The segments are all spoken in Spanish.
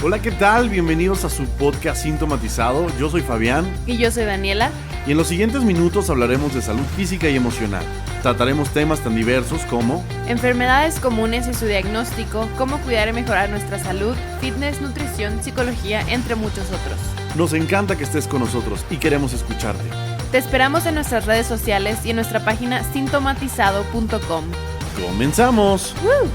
Hola, ¿qué tal? Bienvenidos a su podcast Sintomatizado. Yo soy Fabián. Y yo soy Daniela. Y en los siguientes minutos hablaremos de salud física y emocional. Trataremos temas tan diversos como enfermedades comunes y su diagnóstico, cómo cuidar y mejorar nuestra salud, fitness, nutrición, psicología, entre muchos otros. Nos encanta que estés con nosotros y queremos escucharte. Te esperamos en nuestras redes sociales y en nuestra página sintomatizado.com. ¡Comenzamos! ¡Woo!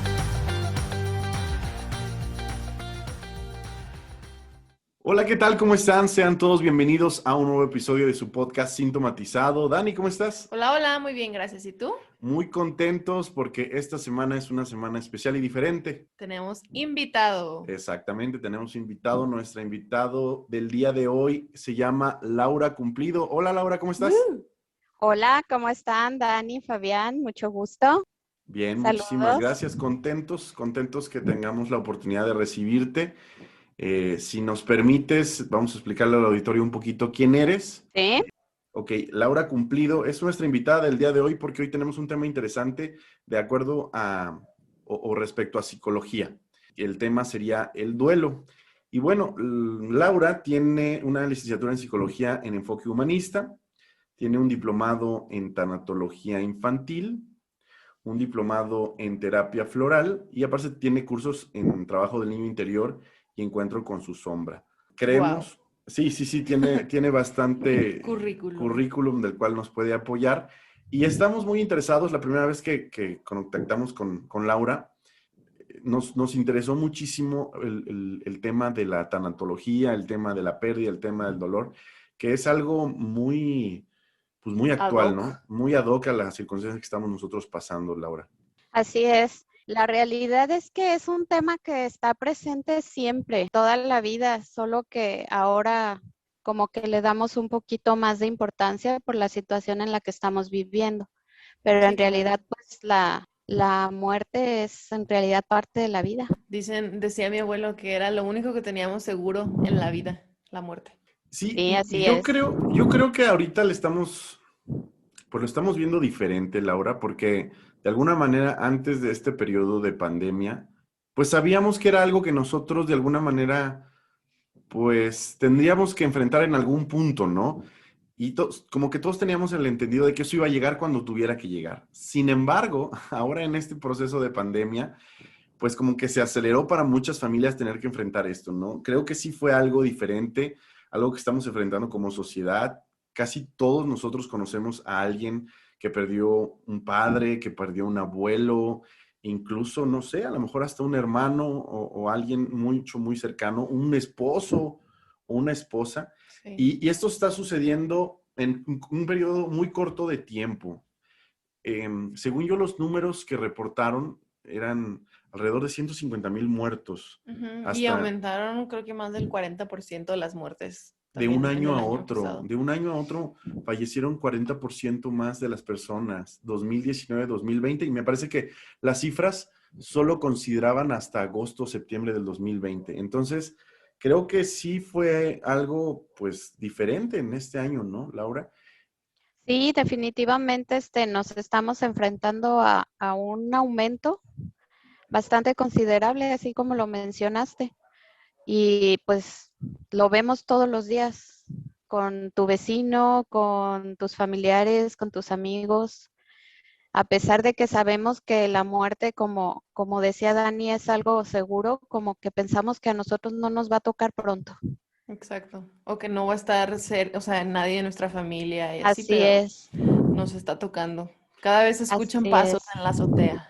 Hola, ¿qué tal? ¿Cómo están? Sean todos bienvenidos a un nuevo episodio de su podcast Sintomatizado. Dani, ¿cómo estás? Hola, muy bien, gracias. ¿Y tú? Muy contentos porque esta semana es una semana especial y diferente. Tenemos invitado. Exactamente, tenemos invitado. Nuestra invitado del día de hoy se llama Laura Cumplido. Hola, Laura, ¿cómo estás? Hola, ¿cómo están, Dani, Fabián? Mucho gusto. Bien, Saludos. muchísimas gracias. Contentos que tengamos la oportunidad de recibirte. Si nos permites, vamos a explicarle al auditorio un poquito quién eres. Sí. Ok, Laura Cumplido es nuestra invitada del día de hoy porque hoy tenemos un tema interesante de acuerdo a o respecto a psicología. El tema sería el duelo. Y bueno, Laura tiene una licenciatura en psicología en enfoque humanista, tiene un diplomado en tanatología infantil, un diplomado en terapia floral y aparte tiene cursos en trabajo del niño interior y encuentro con su sombra. Creemos, wow. Sí, tiene bastante currículum del cual nos puede apoyar y estamos muy interesados. La primera vez que contactamos con Laura, nos interesó muchísimo el tema de la tanatología, el tema de la pérdida, el tema del dolor, que es algo muy actual, ¿no? Muy ad hoc a las circunstancias que estamos nosotros pasando, Laura. Así es. La realidad es que es un tema que está presente siempre, toda la vida, solo que ahora como que le damos un poquito más de importancia por la situación en la que estamos viviendo. Pero sí, en realidad, pues la muerte es en realidad parte de la vida. Decía mi abuelo que era lo único que teníamos seguro en la vida, la muerte. Sí, así es. Yo creo que ahorita lo estamos viendo diferente, Laura, porque de alguna manera antes de este periodo de pandemia, pues sabíamos que era algo que nosotros de alguna manera, pues tendríamos que enfrentar en algún punto, ¿no? Y como que todos teníamos el entendido de que eso iba a llegar cuando tuviera que llegar. Sin embargo, ahora en este proceso de pandemia, pues como que se aceleró para muchas familias tener que enfrentar esto, ¿no? Creo que sí fue algo diferente, algo que estamos enfrentando como sociedad. Casi todos nosotros conocemos a alguien que perdió un padre, que perdió un abuelo, incluso, no sé, a lo mejor hasta un hermano o alguien muy cercano, un esposo o una esposa. Sí. Y esto está sucediendo en un periodo muy corto de tiempo. Según yo, los números que reportaron eran alrededor de 150,000 muertos. Y aumentaron, creo que más del 40% de las muertes. De un año a otro, fallecieron 40% más de las personas, 2019, 2020, y me parece que las cifras solo consideraban hasta agosto, septiembre del 2020. Entonces, creo que sí fue algo, pues, diferente en este año, ¿no, Laura? Sí, definitivamente nos estamos enfrentando a un aumento bastante considerable, así como lo mencionaste. Y pues lo vemos todos los días con tu vecino, con tus familiares, con tus amigos. A pesar de que sabemos que la muerte, como decía Dani, es algo seguro, como que pensamos que a nosotros no nos va a tocar pronto. Exacto. O que no va a estar nadie de nuestra familia. Y así pero es. Nos está tocando. Cada vez se escuchan pasos en la azotea.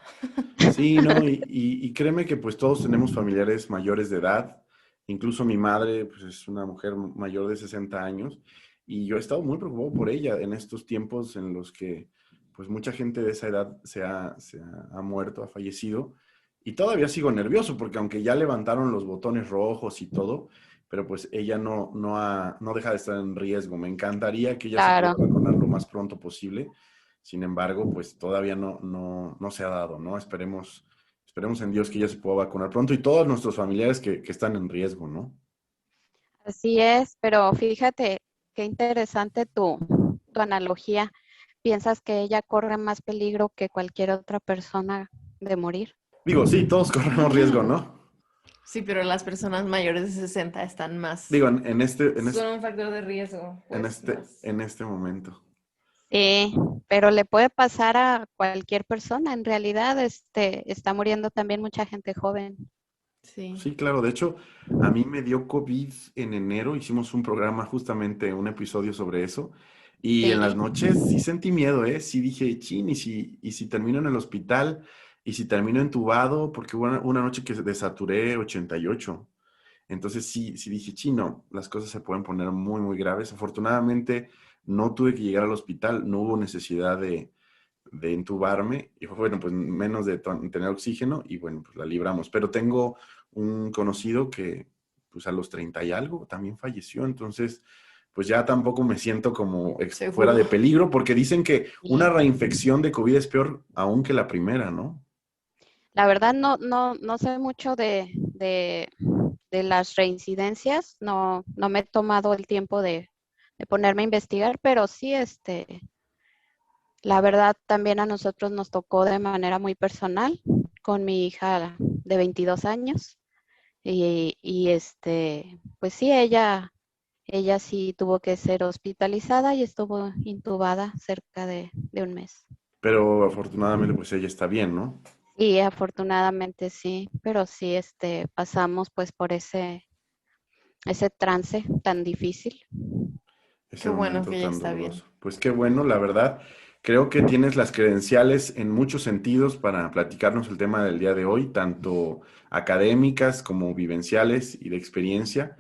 Sí, no, y créeme que pues todos tenemos familiares mayores de edad. Incluso mi madre pues, es una mujer mayor de 60 años y yo he estado muy preocupado por ella en estos tiempos en los que pues mucha gente de esa edad se ha muerto, ha fallecido. Y todavía sigo nervioso porque aunque ya levantaron los botones rojos y todo, pero pues ella no deja de estar en riesgo. Me encantaría que ella se pudiera vacunar lo más pronto posible. Sin embargo, pues todavía no se ha dado, ¿no? Esperemos en Dios que ella se pueda vacunar pronto y todos nuestros familiares que están en riesgo, ¿no? Así es, pero fíjate, qué interesante tu analogía. ¿Piensas que ella corre más peligro que cualquier otra persona de morir? Digo, sí, todos corremos riesgo, ¿no? Sí, pero las personas mayores de 60 están más... Digo, son un factor de riesgo, pues, más. en este momento. Sí, pero le puede pasar a cualquier persona. En realidad, está muriendo también mucha gente joven. Sí. Sí, claro. De hecho, a mí me dio COVID en enero. Hicimos un programa justamente, un episodio sobre eso. Y en las Sí, noches sí sentí miedo, ¿eh? Sí dije, chin, y si termino en el hospital, y si termino entubado, porque hubo una noche que desaturé 88. Entonces sí dije, chino, las cosas se pueden poner muy, muy graves. Afortunadamente no tuve que llegar al hospital, no hubo necesidad de entubarme, y bueno, pues menos de tener oxígeno, y bueno, pues la libramos. Pero tengo un conocido que pues a los 30 y algo también falleció, entonces pues ya tampoco me siento como fuera Seguro. de peligro, porque dicen que una sí. reinfección de COVID es peor aún que la primera, ¿no? La verdad no sé mucho de las reincidencias. No me he tomado el tiempo de ponerme a investigar, pero sí, la verdad también a nosotros nos tocó de manera muy personal con mi hija de 22 años. Pues sí, ella sí tuvo que ser hospitalizada y estuvo intubada cerca de un mes. Pero afortunadamente pues ella está bien, ¿no? Y afortunadamente sí, pero sí, pasamos pues por ese trance tan difícil. Ese Qué bueno momento que ya tan está bien. doloroso. Pues qué bueno, la verdad. Creo que tienes las credenciales en muchos sentidos para platicarnos el tema del día de hoy, tanto académicas como vivenciales y de experiencia.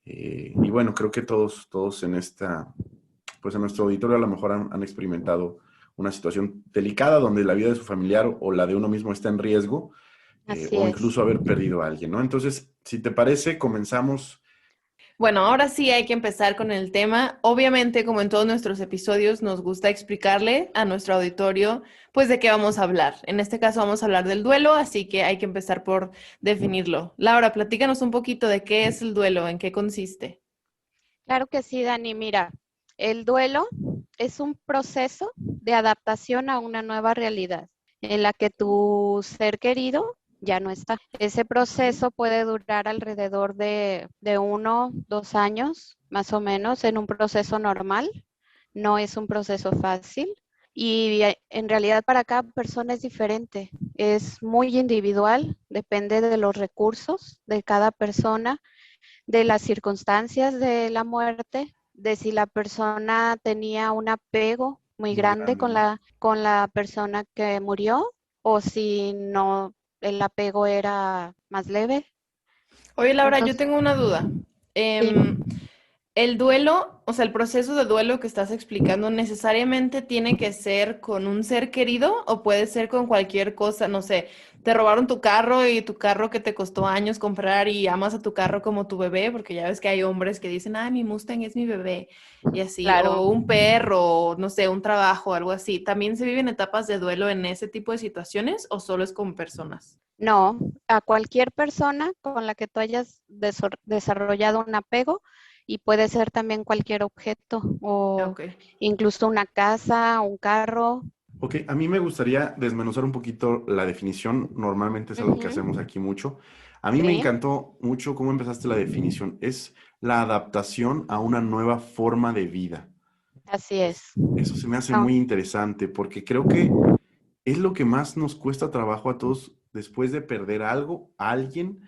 Y bueno, creo que todos pues en nuestro auditorio a lo mejor han experimentado una situación delicada donde la vida de su familiar o la de uno mismo está en riesgo, Así o es. incluso haber perdido a alguien, ¿no? Entonces, si te parece, comenzamos. Bueno, ahora sí hay que empezar con el tema. Obviamente, como en todos nuestros episodios, nos gusta explicarle a nuestro auditorio, pues, de qué vamos a hablar. En este caso vamos a hablar del duelo, así que hay que empezar por definirlo. Laura, platícanos un poquito de qué es el duelo, en qué consiste. Claro que sí, Dani. Mira, el duelo es un proceso de adaptación a una nueva realidad en la que tu ser querido ya no está. Ese proceso puede durar alrededor de 1, 2 años, más o menos, en un proceso normal. No es un proceso fácil y en realidad para cada persona es diferente. Es muy individual, depende de los recursos de cada persona, de las circunstancias de la muerte, de si la persona tenía un apego muy Muy grande grande, con ¿no? la persona que murió, o si no, el apego era más leve. Oye, Laura, yo Entonces, tengo una duda. dime. Em, el duelo, o sea, el proceso de duelo que estás explicando, ¿necesariamente tiene que ser con un ser querido o puede ser con cualquier cosa? No sé, te robaron tu carro y tu carro que te costó años comprar y amas a tu carro como tu bebé, porque ya ves que hay hombres que dicen, ah, mi Mustang es mi bebé, y así, Claro, o un perro, o no sé, un trabajo, algo así. ¿También se viven etapas de duelo en ese tipo de situaciones o solo es con personas? no, a cualquier persona con la que tú hayas desarrollado un apego, y puede ser también cualquier objeto o Ok. incluso una casa, un carro. Ok, a mí me gustaría desmenuzar un poquito la definición. Normalmente es algo que Ujú. hacemos aquí mucho. A mí me Sí, encantó mucho cómo empezaste la definición. Es la adaptación a una nueva forma de vida. así es. Eso se me hace Ah, muy interesante porque creo que es lo que más nos cuesta trabajo a todos después de perder algo, a alguien,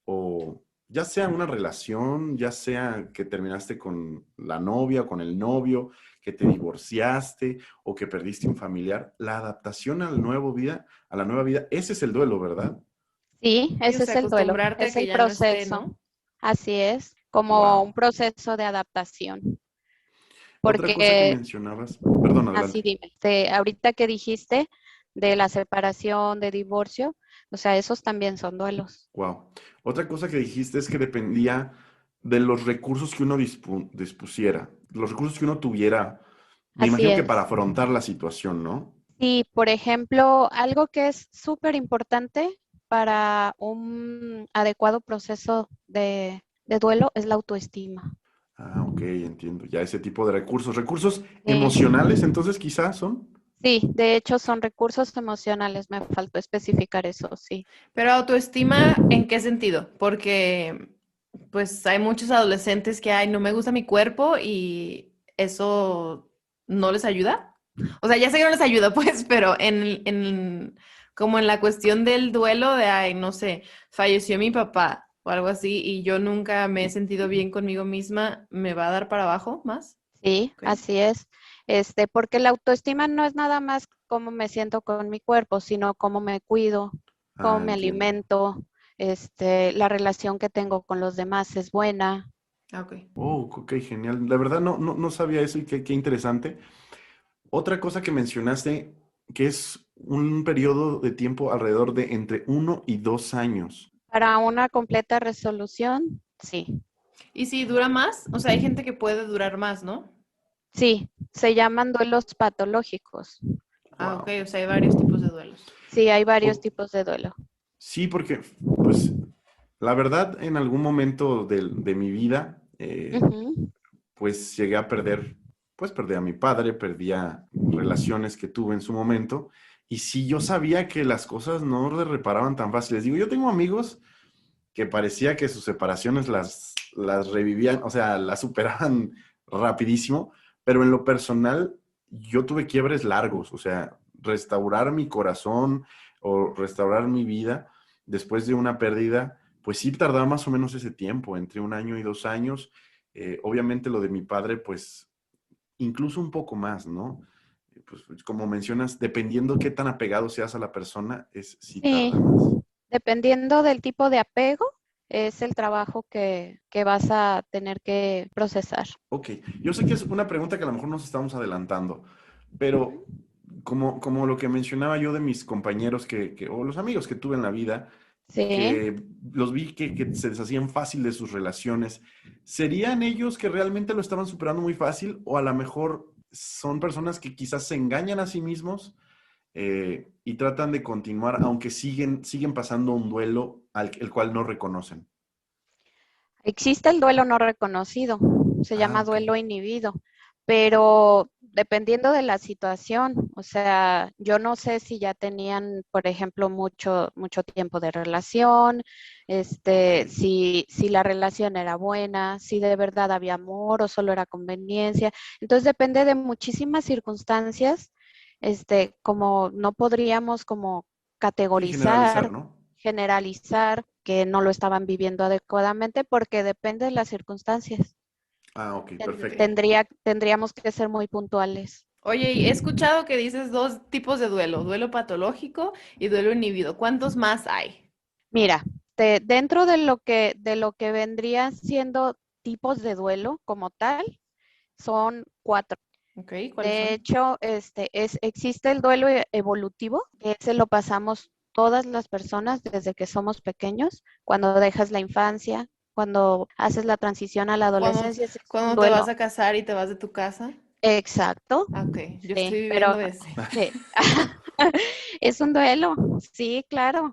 o ya sea una relación, ya sea que terminaste con la novia o con el novio, que te divorciaste o que perdiste un familiar. La adaptación a la nueva vida, ese es el duelo, ¿verdad? sí, Sí, o ese es sea, el duelo, acostumbrarte a es que el ya no esté, proceso. ¿no? Así es, como un Wow. proceso de adaptación. Otra cosa que Porque, mencionabas, perdón, así adelante. dime, ahorita que dijiste de la separación, de divorcio, o sea, esos también son duelos. Wow. Otra cosa que dijiste es que dependía de los recursos que uno dispusiera, los recursos que uno tuviera, me Así imagino que para es. afrontar la situación, ¿no? Y, por ejemplo, algo que es súper importante para un adecuado proceso de duelo es la autoestima. Ah, ok, entiendo. Ya ese tipo de recursos. Recursos Sí. emocionales, entonces quizás son. Sí, de hecho son recursos emocionales, me faltó especificar eso, sí. Pero autoestima, ¿en qué sentido? Porque pues hay muchos adolescentes que, ay, no me gusta mi cuerpo y eso no les ayuda. O sea, ya sé que no les ayuda, pues, pero como en la cuestión del duelo de, ay, no sé, falleció mi papá o algo así y yo nunca me he sentido bien conmigo misma, ¿me va a dar para abajo más? Sí, Ok. así es. Porque la autoestima no es nada más cómo me siento con mi cuerpo, sino cómo me cuido, cómo Ah, me entiendo. alimento, la relación que tengo con los demás es buena. Ah, ok. Oh, ok, genial. La verdad no sabía eso y qué interesante. Otra cosa que mencionaste, que es un periodo de tiempo alrededor de entre 1 y 2 años. Para una completa resolución, sí. ¿Y si dura más? O sea, hay gente que puede durar más, ¿no? Sí, se llaman duelos patológicos. Ah, ok, Wow. o sea, hay varios tipos de duelos. Sí, hay varios tipos de duelo. Sí, porque, pues, la verdad, en algún momento de mi vida, Ujú. pues llegué a perder, pues perdí a mi padre, perdí a relaciones que tuve en su momento. Y sí, yo sabía que las cosas no le reparaban tan fáciles. Digo, yo tengo amigos que parecía que sus separaciones las revivían, o sea, las superaban rapidísimo, pero en lo personal yo tuve quiebres largos, o sea, restaurar mi corazón o restaurar mi vida después de una pérdida, pues sí tardaba más o menos ese tiempo, entre 1 año y 2 años. Obviamente lo de mi padre, pues incluso un poco más, ¿no? Pues como mencionas, dependiendo qué tan apegado seas a la persona, es si Sí, tarda más. dependiendo del tipo de apego, es el trabajo que vas a tener que procesar. Ok, yo sé que es una pregunta que a lo mejor nos estamos adelantando, pero Ujú. como lo que mencionaba yo de mis compañeros o los amigos que tuve en la vida, Sí. que los vi que se deshacían fácil de sus relaciones, ¿serían ellos que realmente lo estaban superando muy fácil o a lo mejor son personas que quizás se engañan a sí mismos y tratan de continuar aunque siguen pasando un duelo el cual no reconocen? Existe el duelo no reconocido, se Ah, llama ok. duelo inhibido, pero dependiendo de la situación, o sea, yo no sé si ya tenían, por ejemplo, mucho tiempo de relación, Ok. si la relación era buena, si de verdad había amor o solo era conveniencia. Entonces depende de muchísimas circunstancias, como no podríamos como Sí, generalizar, categorizar, ¿no? generalizar que no lo estaban viviendo adecuadamente porque depende de las circunstancias. Ah, ok, Ok. perfecto. Tendríamos que ser muy puntuales. Oye, y he escuchado que dices dos tipos de duelo patológico y duelo inhibido. ¿Cuántos más hay? Mira, dentro de lo que vendrían siendo tipos de duelo como tal, son cuatro. Ok, ¿cuáles De son? hecho, existe el duelo evolutivo, que ese lo pasamos todas las personas desde que somos pequeños, cuando dejas la infancia, cuando haces la transición a la Cuando, adolescencia, ese es un cuando te vas duelo. a casar y te vas de tu casa. Exacto, Ah, ok, yo sí, estoy pero viviendo ese. sí. Es un duelo, sí, claro.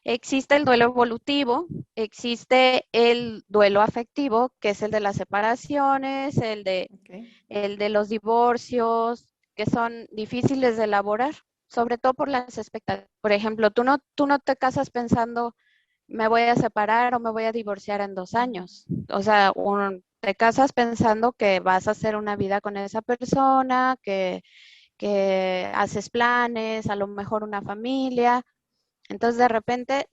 Existe el duelo evolutivo, existe el duelo afectivo, que es el de las separaciones, Ok. el de los divorcios, que son difíciles de elaborar, sobre todo por las expectativas. Por ejemplo, tú no te casas pensando, me voy a separar o me voy a divorciar en 2 años. O sea, te casas pensando que vas a hacer una vida con esa persona, que haces planes, a lo mejor una familia. Entonces, de repente,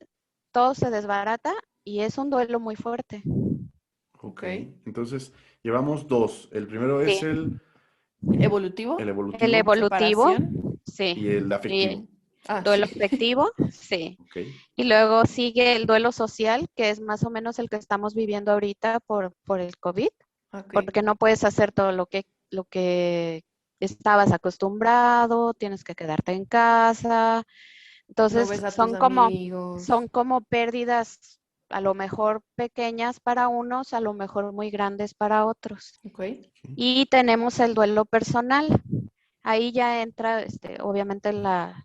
todo se desbarata y es un duelo muy fuerte. Ok, Ok. entonces llevamos dos. El primero es Sí, el ¿Evolutivo? el evolutivo evolutivo, ¿Separación? sí, y el y afectivo. Ah, duelo sí. afectivo, sí. Ok, Y luego sigue el duelo social, que es más o menos el que estamos viviendo ahorita por el COVID, Ok. porque no puedes hacer todo lo que estabas acostumbrado, tienes que quedarte en casa. No Entonces, ves a tus son amigos. como pérdidas a lo mejor pequeñas para unos, a lo mejor muy grandes para otros. Ok. ok. Y tenemos el duelo personal. Ahí ya entra, obviamente, la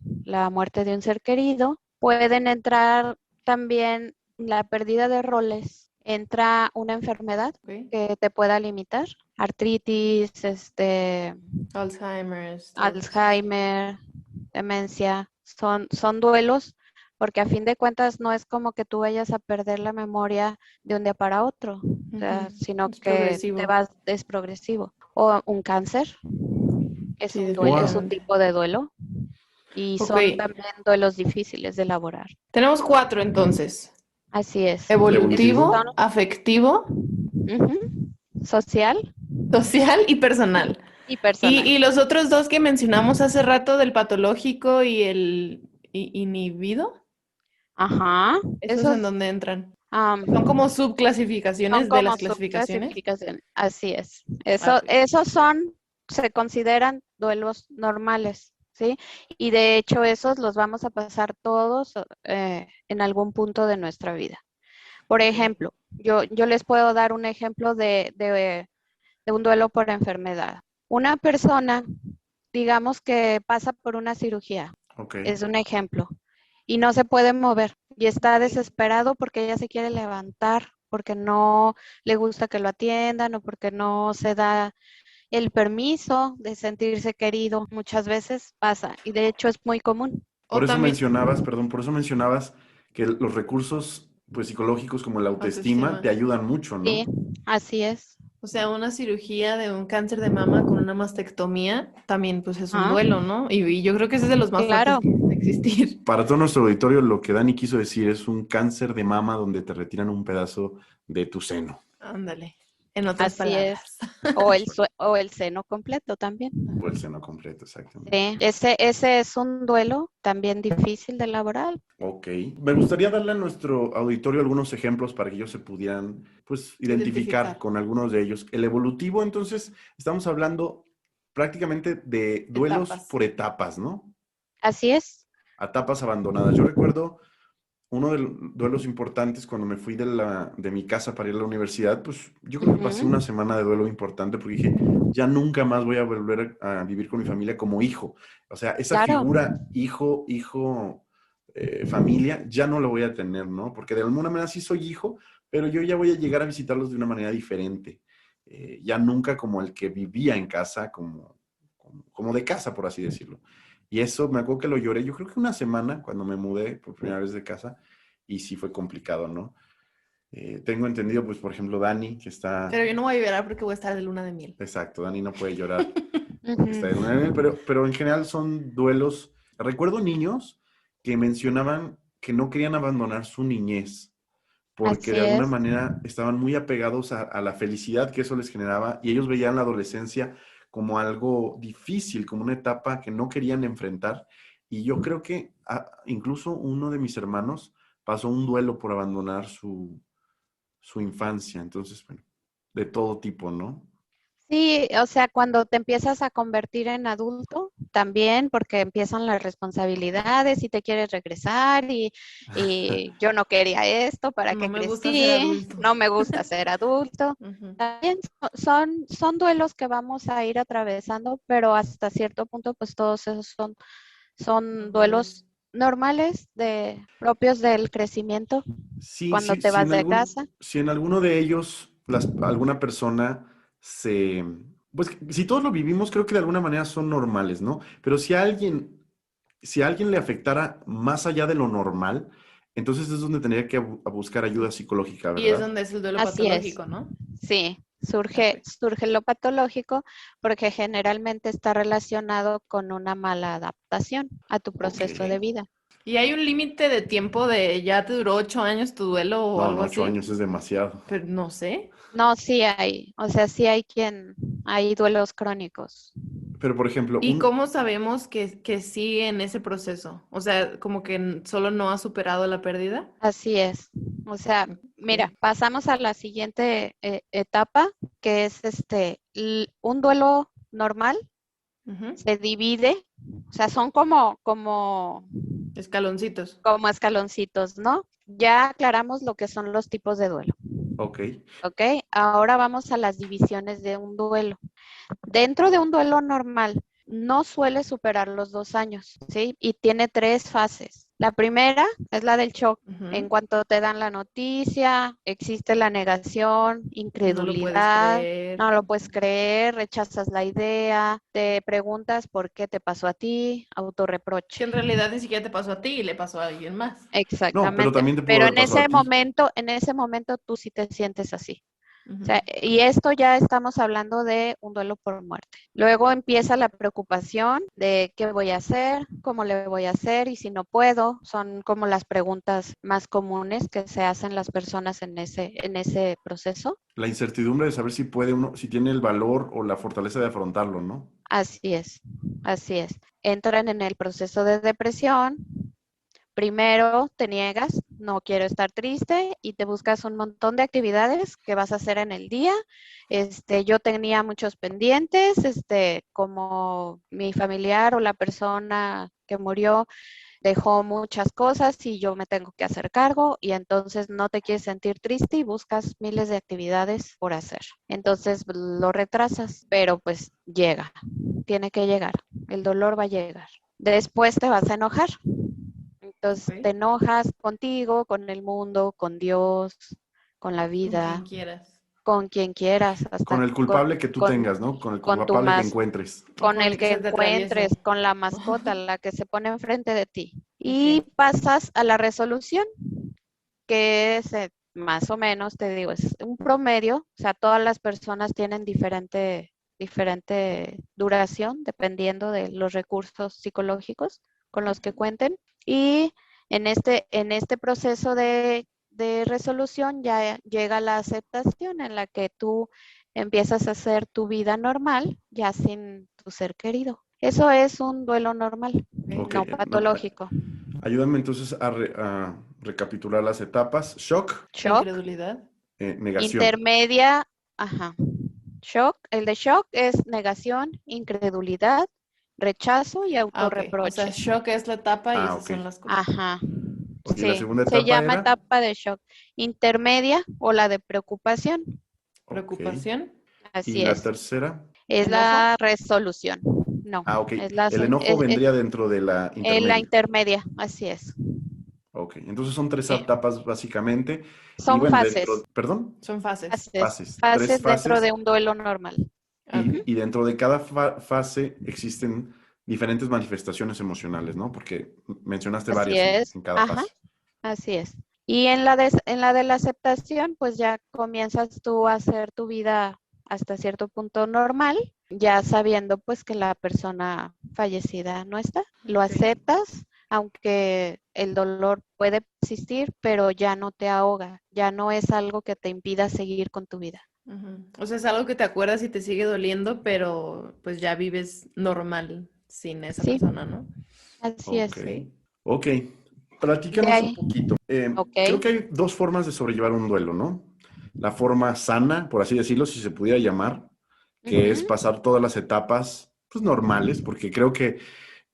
muerte de un ser querido. Pueden entrar también la pérdida de roles, entra una enfermedad Ok. que te pueda limitar, artritis, Alzheimer's, todo eso. Alzheimer, demencia, son duelos, porque a fin de cuentas no es como que tú vayas a perder la memoria de un día para otro, o sea, Ujú. sino Es que progresivo. es progresivo. O un cáncer, es Sí, un duelo, es un Wow. definitivamente. tipo de duelo, y Ok, son también duelos difíciles de elaborar. tenemos 4 entonces. Así es. ¿El Son, evolutivo? Evolutivo, afectivo, ujú, social social y personal. y personal. Y los otros dos que mencionamos hace rato del patológico y el inhibido, Ajá, ¿esos en esos dónde entran? am, Son como son subclasificaciones de como las clasificaciones. subclasificaciones. Así es. Ah, ok. Esos se consideran duelos normales, ¿sí? Y de hecho esos los vamos a pasar todos en algún punto de nuestra vida. Por Ok. ejemplo, yo les puedo dar un ejemplo de un duelo por enfermedad. Una persona, digamos que pasa por una cirugía, Ok. es un ejemplo, y no se puede mover y está desesperado porque ella se quiere levantar, porque no le gusta que lo atiendan o porque no se da el permiso de sentirse querido. Muchas veces pasa y de hecho es muy común. Por O eso también mencionabas, perdón, por eso mencionabas que los recursos, pues, psicológicos como la autoestima te autoestima. ayudan mucho, Sí, ¿no? así es. O sea, una cirugía de un cáncer de mama con una mastectomía también pues es un Ah, duelo, ¿no? Y yo creo que ese es de los más fuertes claro, que puede existir. Para todo nuestro auditorio, lo que Dani quiso decir es un cáncer de mama donde te retiran un pedazo de tu seno. Ándale. En otras así es. palabras. O el seno completo también. O el seno completo, exactamente. Sí, ese es un duelo también difícil de elaborar. Ok. Me gustaría darle a nuestro auditorio algunos ejemplos para que ellos se pudieran, pues, identificar Identificar. con algunos de ellos. El evolutivo, entonces, estamos hablando prácticamente de duelos Etapas. por etapas, ¿no? Así es. Etapas abandonadas. Yo recuerdo uno de los duelos importantes cuando me fui de mi casa para ir a la universidad, pues yo creo que pasé una Ujú, semana de duelo importante porque dije, ya nunca más voy a volver a vivir con mi familia como hijo. O sea, esa claro, figura familia, ya no la voy a tener, ¿no? Porque de alguna manera sí soy hijo, pero yo ya voy a llegar a visitarlos de una manera diferente. Ya nunca como el que vivía en casa, como de casa, por así decirlo. Y eso me acuerdo que lo lloré, yo creo que una semana cuando me mudé por primera vez de casa, y sí fue complicado, ¿no? Tengo entendido, pues, por ejemplo, Dani, que está, Pero yo no voy a llorar porque voy a estar de luna de miel. exacto, Dani no puede llorar porque está de ujú, luna de miel, pero en general son duelos. Recuerdo niños que mencionaban que no querían abandonar su niñez, porque así de alguna es. manera estaban muy apegados a la felicidad que eso les generaba y ellos veían la adolescencia como algo difícil, como una etapa que no querían enfrentar. Y yo creo que incluso uno de mis hermanos pasó un duelo por abandonar su infancia. Entonces, bueno, de todo tipo, ¿no? Sí, o sea, cuando te empiezas a convertir en adulto, también porque empiezan las responsabilidades y te quieres regresar y yo no quería esto, ¿para No qué me gusta ser crecí? adulto. No me gusta ser adulto. Ujú. También son duelos que vamos a ir atravesando, pero hasta cierto punto, pues todos esos son Normales. duelos normales propios del crecimiento Sí, cuando sí, te vas de casa. si en alguno de ellos alguna persona se, pues si todos lo vivimos, creo que de alguna manera son normales, ¿no? Pero si a alguien le afectara más allá de lo normal, entonces es donde tendría que a buscar ayuda psicológica, Y es ¿verdad? donde es el duelo Así es. patológico, ¿no? Sí, Ok. surge lo patológico porque generalmente está relacionado con una mala adaptación a tu Ok. proceso de vida. ¿Y hay un límite de tiempo de ya te duró 8 años tu duelo o No, algo no, 8 años así? es demasiado. Pero no sé. No, sí hay, o sea, hay duelos crónicos. Pero, por ejemplo, ¿Y cómo sabemos que sigue en ese proceso? O sea, como que solo no ha superado la pérdida. Así es. O sea, mira, Ok. pasamos a la siguiente etapa, que es un duelo normal, Ujú. se divide, o sea, son Escaloncitos. como escaloncitos, ¿no? Ya aclaramos lo que son los tipos de duelo. ok, ¿Ok? Ahora vamos a las divisiones de un duelo. Dentro de un duelo normal, no suele superar los 2 años, ¿sí? Y tiene 3 fases. La primera es la del shock. Ujú. En cuanto te dan la noticia, existe la negación, No lo puedes incredulidad, creer. no lo puedes creer, rechazas la idea, te preguntas por qué te pasó a ti, Que autorreproche. en realidad ni siquiera te pasó a ti, le pasó a alguien más. No, pero Exactamente. también te pudo Pero haber pasado a ti. en ese momento tú sí te sientes así. O Ujú. sea, y esto ya estamos hablando de un duelo por muerte. Luego empieza la preocupación de qué voy a hacer, cómo le voy a hacer y si no puedo. Son como las preguntas más comunes que se hacen las personas en ese proceso. La incertidumbre de saber si puede uno, si tiene el valor o la fortaleza de afrontarlo, ¿no? Así es, así es. Entran en el proceso de depresión. Primero te niegas, no quiero estar triste y te buscas un montón de actividades que vas a hacer en el día. Yo tenía muchos pendientes, como mi familiar o la persona que murió dejó muchas cosas y yo me tengo que hacer cargo y entonces no te quieres sentir triste y buscas miles de actividades por hacer. Entonces lo retrasas, pero pues llega, tiene que llegar, el dolor va a llegar. Después te vas a enojar. Entonces Ok. te enojas contigo, con el mundo, con Dios, con la Con quien vida, quieras. con quien quieras, Con hasta el culpable que tú tengas, ¿no? Con el con tu culpable que más, encuentres. O con con el el que que se te atraviese. encuentres, con la mascota, la que se pone enfrente de ti. Y Ok. pasas a la resolución, que es más o menos, te digo, es un promedio, o sea, todas las personas tienen diferente duración dependiendo de los recursos psicológicos con los que cuenten. Y en este proceso de resolución ya llega la aceptación en la que tú empiezas a hacer tu vida normal, ya sin tu ser querido. Eso es un duelo normal, Ok, no patológico. ayúdame entonces a recapitular las etapas. Shock, Shock, Incredulidad. negación. intermedia, ajá. Shock, el de shock es negación, incredulidad, rechazo y Ah, ok. O sea, autorreproche. shock es la etapa y Ah, esas ok. son las cosas. Ajá, Ok, la sí, segunda se etapa llama era. etapa de shock. Intermedia o la de preocupación, Ok. Preocupación. Y así la es. tercera. Es la Enojo. resolución. No, Ah, ok. es la, El enojo vendría dentro de la la intermedia. intermedia, así es. Ok, entonces son tres Eh, etapas básicamente. Y son bueno, dentro, fases, perdón, Son fases. fases, tres fases dentro de fases. un duelo normal. Ok. Y dentro de cada fase existen diferentes manifestaciones emocionales, ¿no? Porque mencionaste Así varias es, en cada ajá, fase. así es. Y en la de la aceptación, pues ya comienzas tú a hacer tu vida hasta cierto punto normal, ya sabiendo pues que la persona fallecida no está. Lo Ok. aceptas, aunque el dolor puede persistir, pero ya no te ahoga, ya no es algo que te impida seguir con tu vida. Ujú. O sea, es algo que te acuerdas y te sigue doliendo, pero pues ya vives normal sin esa Sí, persona, ¿no? así Ok, es. Ok. ok. De Platícanos un ahí, poquito. ok. Creo que hay dos formas de sobrellevar un duelo, ¿no? La forma sana, por así decirlo, si se pudiera llamar, que es Ujú. pasar todas las etapas, pues normales, porque creo que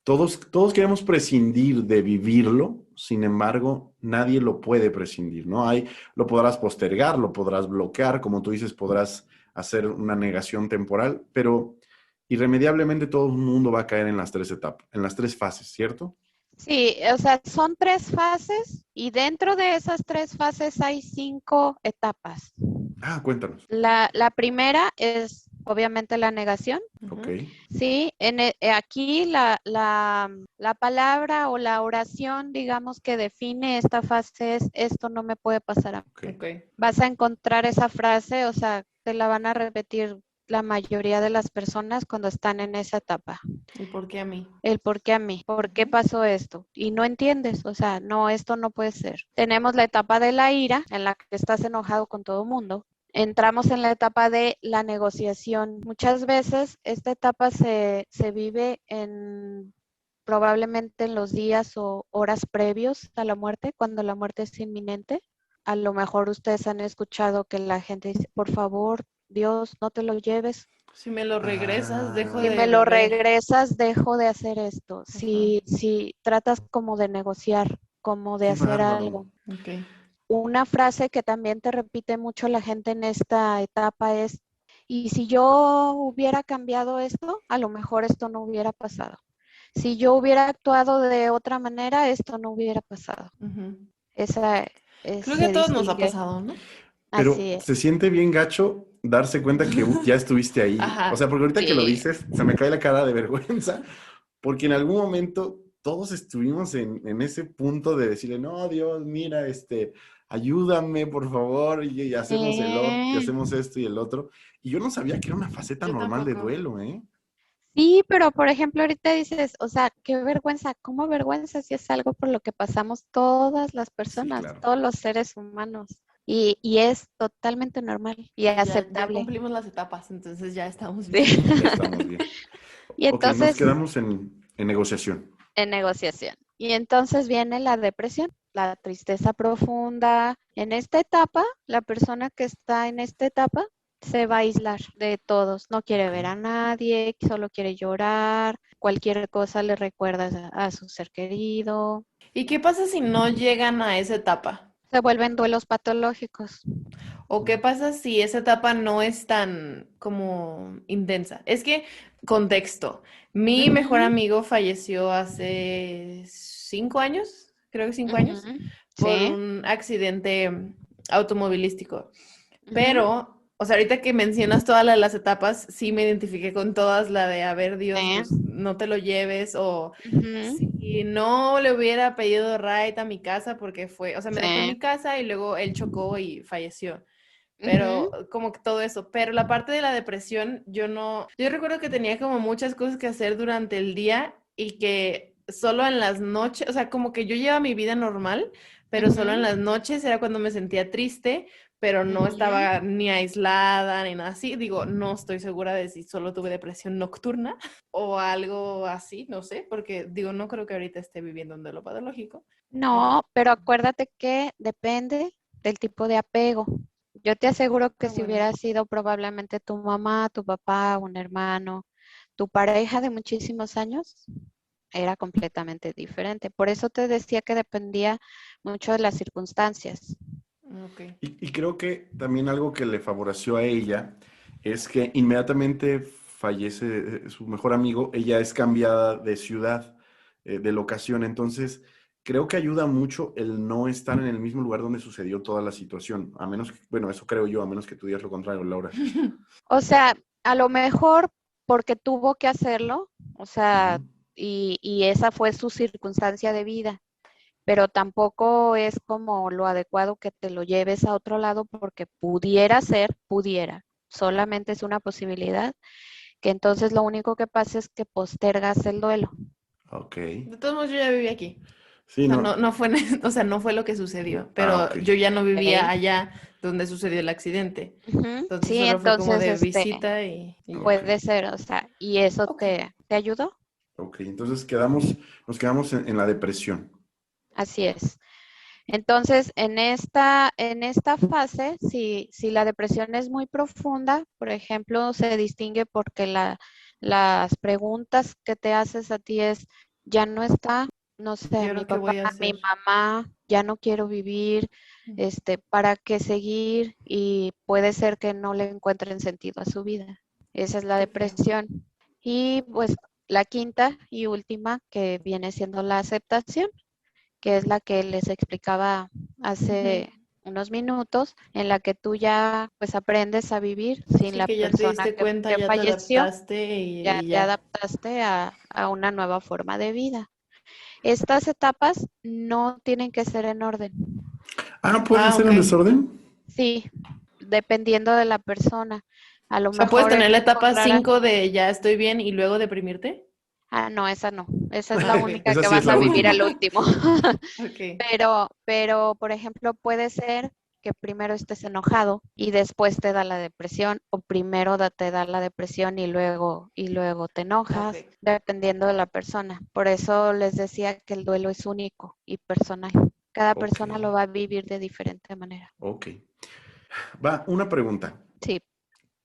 todos queremos prescindir de vivirlo, sin embargo, nadie lo puede prescindir, ¿no? Lo podrás postergar, lo podrás bloquear, como tú dices, podrás hacer una negación temporal, pero irremediablemente todo el mundo va a caer en las tres etapas, en las tres fases, ¿cierto? Sí, o sea, son tres fases y dentro de esas tres fases hay 5 etapas. Ah, cuéntanos. La primera es obviamente la negación, Ok, Ujú. ¿sí? Aquí la palabra o la oración, digamos, que define esta fase es, esto no me puede pasar a mí. ok. Ok. Vas a encontrar esa frase, o sea, te la van a repetir la mayoría de las personas cuando están en esa etapa. ¿Y por qué a mí? El por qué a mí, por qué Ujú. pasó esto. Y no entiendes, o sea, no, esto no puede ser. Tenemos la etapa de la ira, en la que estás enojado con todo mundo. Entramos en la etapa de la negociación. Muchas veces esta etapa se vive probablemente en los días o horas previos a la muerte, cuando la muerte es inminente. A lo mejor ustedes han escuchado que la gente dice, por favor, Dios, no te lo lleves. Si me lo regresas, dejo Si Ah, me de lo beber. regresas, dejo de hacer esto. Ajá. Si tratas como de negociar, como de qué hacer bárbaro. algo. Ok. Una frase que también te repite mucho la gente en esta etapa es, y si yo hubiera cambiado esto, a lo mejor esto no hubiera pasado. si yo hubiera actuado de otra manera, esto no hubiera pasado. Ujú. Esa Creo que a se todos nos ha distingue. pasado, ¿no? Así Pero es. se siente bien gacho darse cuenta que ya estuviste ahí. O sea, Ajá. porque ahorita que lo Sí, dices, se me cae la cara de vergüenza, porque en algún momento todos estuvimos en ese punto de decirle, no, Dios, mira, ayúdame, por favor, y hacemos y sí. hacemos esto y el otro. Y yo no sabía que era una faceta Yo normal de tampoco. duelo, ¿eh? Sí, pero por ejemplo, ahorita dices, o sea, qué vergüenza, ¿cómo vergüenza si es algo por lo que pasamos todas las Sí, personas, claro. todos los seres humanos? Y es totalmente normal y Y ya aceptable. cumplimos las etapas, entonces ya estamos Sí. bien. Ya estamos bien. Y Ok, nos entonces, quedamos en negociación. en negociación. Y entonces viene la depresión, la tristeza profunda. En esta etapa, la persona que está en esta etapa se va a aislar de todos, no quiere Ok. ver a nadie, solo quiere llorar, cualquier cosa le recuerda a su ser querido. ¿Y qué pasa si no llegan a esa etapa? Se vuelven duelos patológicos. ¿O qué pasa si esa etapa no es tan como intensa? Es que, contexto, mi mejor Ujú, amigo falleció hace 5 años, creo que 5 años, ujú, por sí, un accidente automovilístico. ujú, Pero, o sea, ahorita que mencionas todas las etapas, sí me identifiqué con todas, la de, a ver, Dios, pues sí, no te lo lleves, o ujú, si no le hubiera pedido ride a mi casa porque fue, o sea, me dejó en sí, mi casa y luego él chocó y falleció. ujú, Pero como que todo eso, pero la parte de la depresión, yo no, yo recuerdo que tenía como muchas cosas que hacer durante el día y que solo en las noches, o sea, como que yo llevaba mi vida normal, pero solo en ujú, las noches era cuando me sentía triste, pero no ujú. estaba ni aislada ni nada así. Digo, no estoy segura de si solo tuve depresión nocturna o algo así, no sé, porque digo, no creo que ahorita esté viviendo un duelo patológico, pero No, pero acuérdate que depende del tipo de apego. Yo te aseguro que si bueno. hubiera sido probablemente tu mamá, tu papá, un hermano, tu pareja de muchísimos años, era completamente diferente. Por eso te decía que dependía mucho de las circunstancias. Ok. Y creo que también algo que le favoreció a ella es que inmediatamente fallece su mejor amigo, ella es cambiada de ciudad, de locación. Entonces, creo que ayuda mucho el no estar en el mismo lugar donde sucedió toda la situación. A menos que, bueno, eso creo yo, a menos que tú digas lo contrario, Laura. O sea, a lo mejor porque tuvo que hacerlo, o sea, Ujú. y esa fue su circunstancia de vida, pero tampoco es como lo adecuado que te lo lleves a otro lado porque pudiera ser, pudiera, solamente es una posibilidad, que entonces lo único que pasa es que postergas el duelo. Ok. De todos modos, yo ya viví aquí. O Sí, sea, no. no fue, o sea, no fue lo que sucedió, Ah, pero ok. yo ya no vivía ¿Ok? allá donde sucedió el accidente. Ujú. Entonces Sí, solo fue como entonces de visita y ya. Ok. puede ser, o sea, ¿y eso Ok. te ayudó? Ok. Entonces nos quedamos en la depresión. Así es. Entonces, en esta fase, si la depresión es muy profunda, por ejemplo, se distingue porque las preguntas que te haces a ti es, ya no está, no ¿Y sé, mi ahora qué papá, voy a mi hacer? mamá, ya no quiero vivir, ¿para qué seguir? Y puede ser que no le encuentren sentido a su vida. Esa es la Qué feo. depresión. Y pues la quinta y última, que viene siendo la aceptación, que es la que les explicaba Ujú. hace unos minutos, en la que tú ya pues aprendes a vivir sin Sí, la que ya te persona diste cuenta, que ya te falleció, adaptaste ya y te ya. adaptaste a una nueva forma de vida. Estas etapas no tienen que ser en orden. Ah, ¿pueden Ah, ser ok. en desorden? Sí, dependiendo de la persona. A lo O sea, puedes mejor él tener la etapa encontrará, 5 de ya estoy bien y luego deprimirte. no, esa no. Esa es Ah, la ok. única Esa que sí es vas la a vivir al última. último. Ok. Pero, por ejemplo, puede ser que primero estés enojado y después te da la depresión, o primero te da la depresión y luego te Ok. enojas, dependiendo de la persona. Por eso les decía que el duelo es único y personal. Cada Ok, persona lo va a vivir de diferente manera. ok. Va, una pregunta. Sí,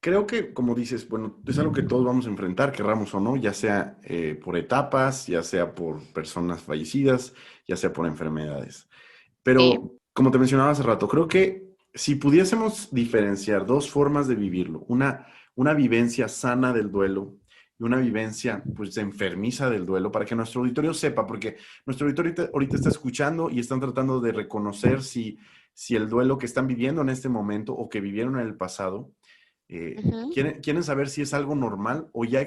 Creo que, como dices, bueno, es algo que todos vamos a enfrentar, querramos o no, ya sea por etapas, ya sea por personas fallecidas, ya sea por enfermedades. sí. Pero, como te mencionaba hace rato, creo que si pudiésemos diferenciar dos formas de vivirlo, una vivencia sana del duelo una vivencia pues enfermiza del duelo para que nuestro auditorio sepa, porque nuestro auditorio ahorita está escuchando y están tratando de reconocer si el duelo que están viviendo en este momento o que vivieron en el pasado, quieren saber si es algo normal o ya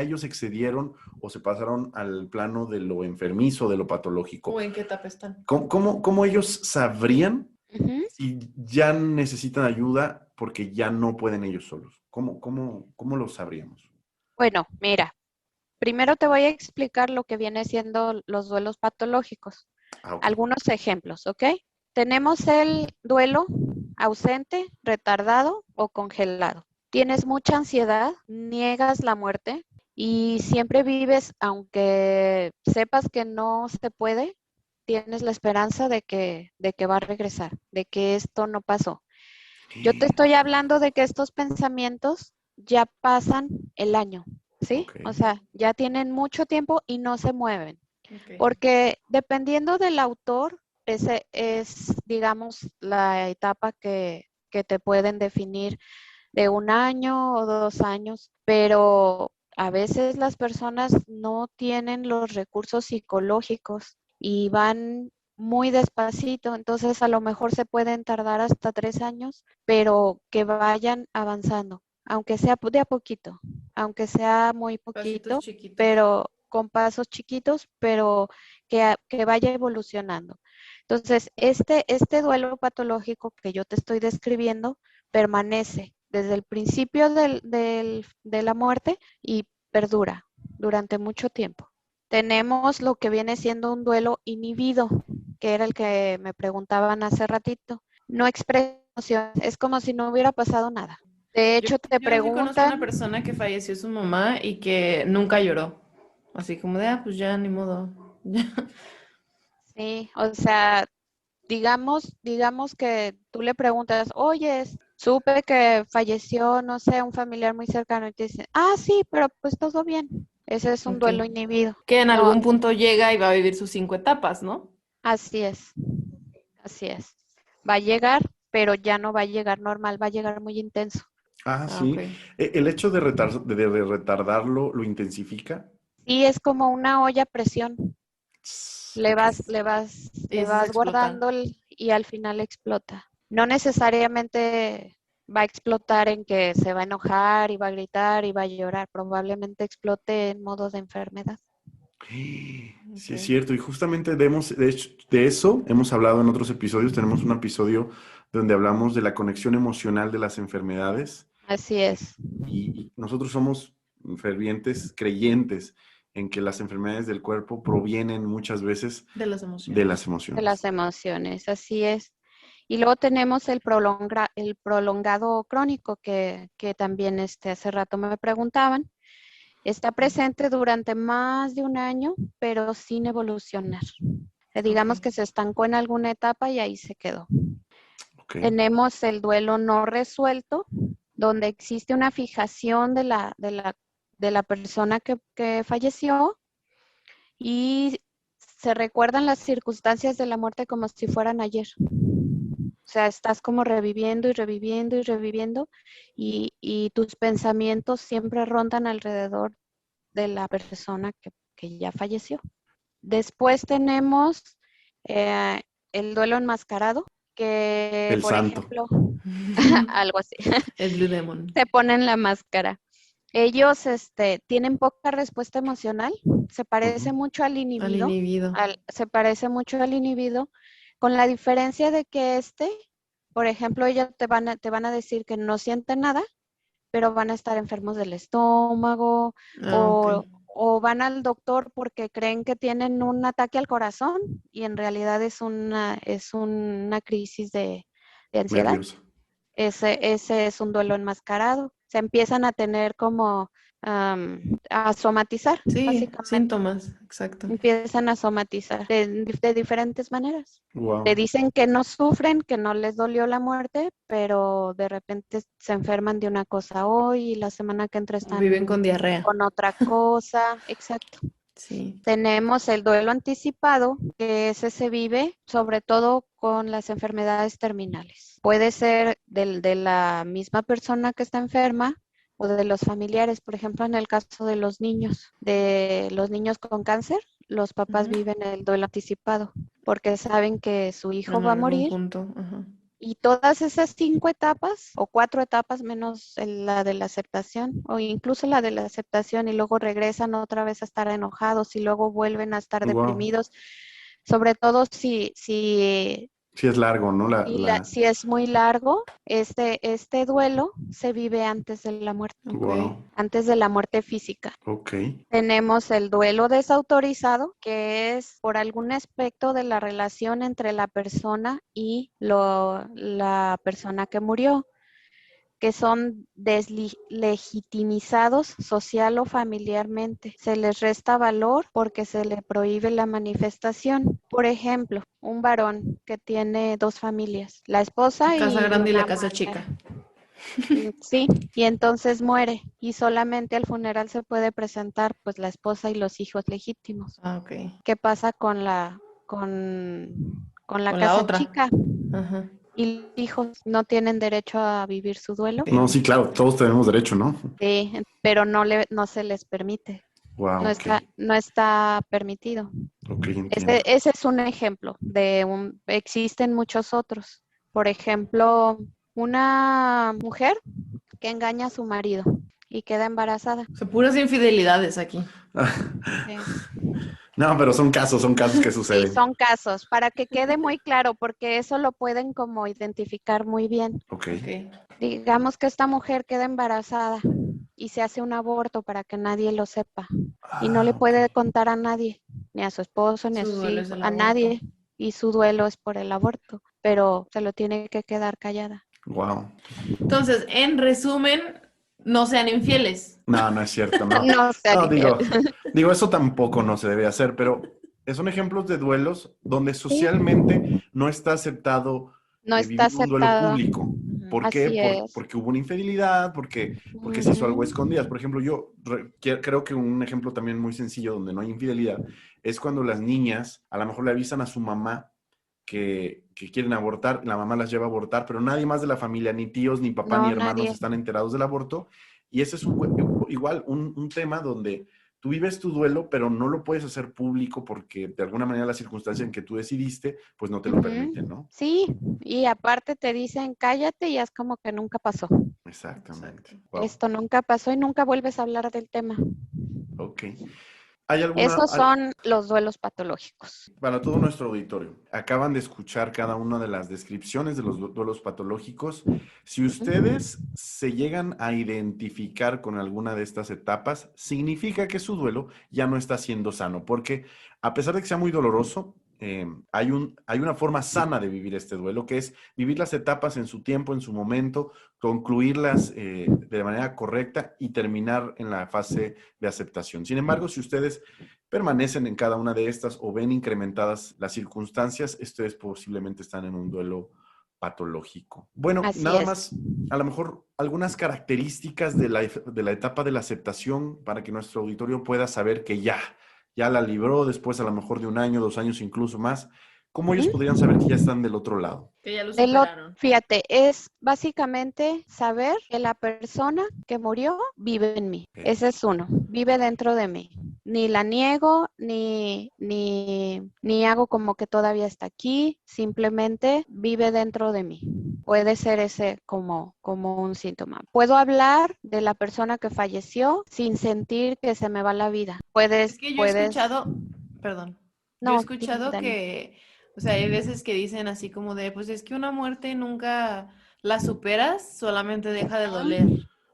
ellos excedieron o se pasaron al plano de lo enfermizo, de lo patológico. ¿O en qué etapa están? ¿Cómo ellos sabrían si ya necesitan ayuda porque ya no pueden ellos solos? ¿Cómo lo sabríamos? Bueno, mira, primero te voy a explicar lo que viene siendo los duelos patológicos. Okay. Algunos ejemplos, ¿ok? Tenemos el duelo ausente, retardado o congelado. Tienes mucha ansiedad, niegas la muerte y siempre vives, aunque sepas que no se puede, tienes la esperanza de que va a regresar, de que esto no pasó. Yo te estoy hablando de que estos pensamientos ya pasan el año, ¿sí? Okay. O sea, ya tienen mucho tiempo y no se mueven. Okay. Porque dependiendo del autor, ese es, digamos, la etapa que te pueden definir de 1 año o 2 años, pero a veces las personas no tienen los recursos psicológicos y van muy despacito, entonces a lo mejor se pueden tardar hasta 3 años, pero que vayan avanzando, aunque sea de a poquito, aunque sea muy poquito, pero con pasos chiquitos, pero que vaya evolucionando. Entonces, este duelo patológico que yo te estoy describiendo permanece desde el principio de la muerte y perdura durante mucho tiempo. Tenemos lo que viene siendo un duelo inhibido, que era el que me preguntaban hace ratito. No expresa emociones, es como si no hubiera pasado nada. De hecho, te preguntan... Yo conozco una persona que falleció su mamá y que nunca lloró. Así como de, pues ya, ni modo. Sí, o sea, digamos que tú le preguntas, oye, supe que falleció, no sé, un familiar muy cercano y te dicen, sí, pero pues todo bien. Ese es un duelo inhibido. Que en algún punto llega y va a vivir sus 5 etapas, ¿no? Así es, así es. Va a llegar, pero ya no va a llegar normal, va a llegar muy intenso. Sí. Okay. ¿El hecho de retardarlo lo intensifica? Sí, es como una olla a presión. Le vas guardando y al final explota. No necesariamente va a explotar en que se va a enojar y va a gritar y va a llorar. Probablemente explote en modo de enfermedad. Sí, es cierto. Y justamente de eso hemos hablado en otros episodios. Tenemos un episodio donde hablamos de la conexión emocional de las enfermedades. Así es. Y nosotros somos fervientes creyentes en que las enfermedades del cuerpo provienen muchas veces de las emociones. De las emociones, así es. Y luego tenemos el prolongado crónico que también hace rato me preguntaban. Está presente durante más de 1 año, pero sin evolucionar. Digamos que se estancó en alguna etapa y ahí se quedó. Tenemos el duelo no resuelto, donde existe una fijación de la persona que falleció y se recuerdan las circunstancias de la muerte como si fueran ayer. O sea, estás como reviviendo y reviviendo y reviviendo y tus pensamientos siempre rondan alrededor de la persona que ya falleció. Después tenemos el duelo enmascarado, que el por santo. ejemplo, algo así. El Blue Demon. Se ponen la máscara. Ellos tienen poca respuesta emocional, se parece mucho al inhibido. Se parece mucho al inhibido, con la diferencia de que por ejemplo, ellos te van a decir que no sienten nada, pero van a estar enfermos del estómago o van al doctor porque creen que tienen un ataque al corazón y en realidad es una crisis de ansiedad. Nervioso. Ese es un duelo enmascarado. Se empiezan a tener como a somatizar. Sí, básicamente. síntomas, exacto. Empiezan a somatizar de diferentes maneras. Wow. Te dicen que no sufren, que no les dolió la muerte, pero de repente se enferman de una cosa hoy y la semana que entra viven con diarrea. Con otra cosa, exacto. Sí. Tenemos el duelo anticipado, que ese se vive sobre todo con las enfermedades terminales. Puede ser de la misma persona que está enferma, o de los familiares. Por ejemplo, en el caso de los niños con cáncer, los papás Ujú. viven el duelo anticipado porque saben que su hijo En va a algún morir. punto. Ajá. Y todas esas 5 etapas o 4 etapas menos la de la aceptación o incluso la de la aceptación y luego regresan otra vez a estar enojados y luego vuelven a estar Wow. deprimidos, sobre todo si Sí es largo, ¿no? si es muy largo, este duelo se vive antes de la muerte, Ok. Wow. antes de la muerte física. Ok. Tenemos el duelo desautorizado, que es por algún aspecto de la relación entre la persona y la persona que murió, que son deslegitimizados social o familiarmente. Se les resta valor porque se le prohíbe la manifestación. Por ejemplo, un varón que tiene 2 familias, la La esposa casa y grande y una la casa mujer. chica. Sí, y entonces muere y solamente al funeral se puede presentar pues la esposa y los hijos legítimos. Ah, ok. ¿Qué pasa con la Con la casa otra. chica? Ajá. Y los hijos no tienen derecho a vivir su duelo. No, Sí. sí, claro, todos tenemos derecho, ¿no? Sí, pero no se les permite, Wow, ok. no está permitido. Ok, entiendo. Ese es un ejemplo existen muchos otros. Por ejemplo, una mujer que engaña a su marido y queda embarazada. O sea, puras infidelidades aquí. Sí. No, pero son casos que Sí, suceden. son casos, para que quede muy claro, porque eso lo pueden como identificar muy bien. Ok. Ok. Digamos que esta mujer queda embarazada y se hace un aborto para que nadie lo sepa y no le Ok. puede contar a nadie, ni a su esposo, ni a Su sus duelo es hijos, el a aborto. nadie, y su duelo es por el aborto, pero se lo tiene que quedar callada. Wow. Entonces, en resumen, no sean infieles. No, no es cierto, no. No sea No, infiel. digo, eso tampoco no se debe hacer, pero son ejemplos de duelos donde Sí, socialmente no está aceptado no está vivir un duelo aceptado. público. Ujú. ¿Por qué? Así es. Porque hubo una infidelidad, porque se hizo algo a Ujú. escondidas. Por ejemplo, creo que un ejemplo también muy sencillo donde no hay infidelidad es cuando las niñas a lo mejor le avisan a su mamá que quieren abortar, la mamá las lleva a abortar, pero nadie más de la familia, ni tíos, ni papá, ni No, hermanos nadie. están enterados del aborto. Y ese es igual un tema donde tú vives tu duelo, pero no lo puedes hacer público porque de alguna manera la circunstancia en que tú decidiste, pues no te lo permiten, Ujú. ¿no? Sí, y aparte te dicen cállate y es como que nunca pasó. Exactamente. Exacto. Wow. Esto nunca pasó y nunca vuelves a hablar del tema. Ok. ¿Hay alguna, Esos son los duelos patológicos. para todo nuestro auditorio, acaban de escuchar cada una de las descripciones de los duelos patológicos? Si Ujú. ustedes se llegan a identificar con alguna de estas etapas, significa que su duelo ya no está siendo sano, porque a pesar de que sea muy doloroso, hay una forma sana de vivir este duelo, que es vivir las etapas en su tiempo, en su momento, concluirlas de manera correcta y terminar en la fase de aceptación. Sin embargo, si ustedes permanecen en cada una de estas o ven incrementadas las circunstancias, ustedes posiblemente están en un duelo patológico. Bueno, Así nada es. más, a lo mejor algunas características de la etapa de la aceptación para que nuestro auditorio pueda saber que ya la libró después a lo mejor de un año, 2 años, incluso más. ¿Cómo ellos Ujú. podrían saber que ya están del otro lado? Que ya lo superaron. Fíjate, es básicamente saber que la persona que murió vive en mí. Ok, Ese es uno, vive dentro de mí. Ni la niego, ni hago como que todavía está aquí, simplemente vive dentro de mí. Puede ser ese como un síntoma. Puedo hablar de la persona que falleció sin sentir que se me va la vida. Es que yo he escuchado, perdón, yo he No, dime, escuchado Dani. que, o sea, hay veces que dicen así como de, pues es que una muerte nunca la superas, solamente deja de doler.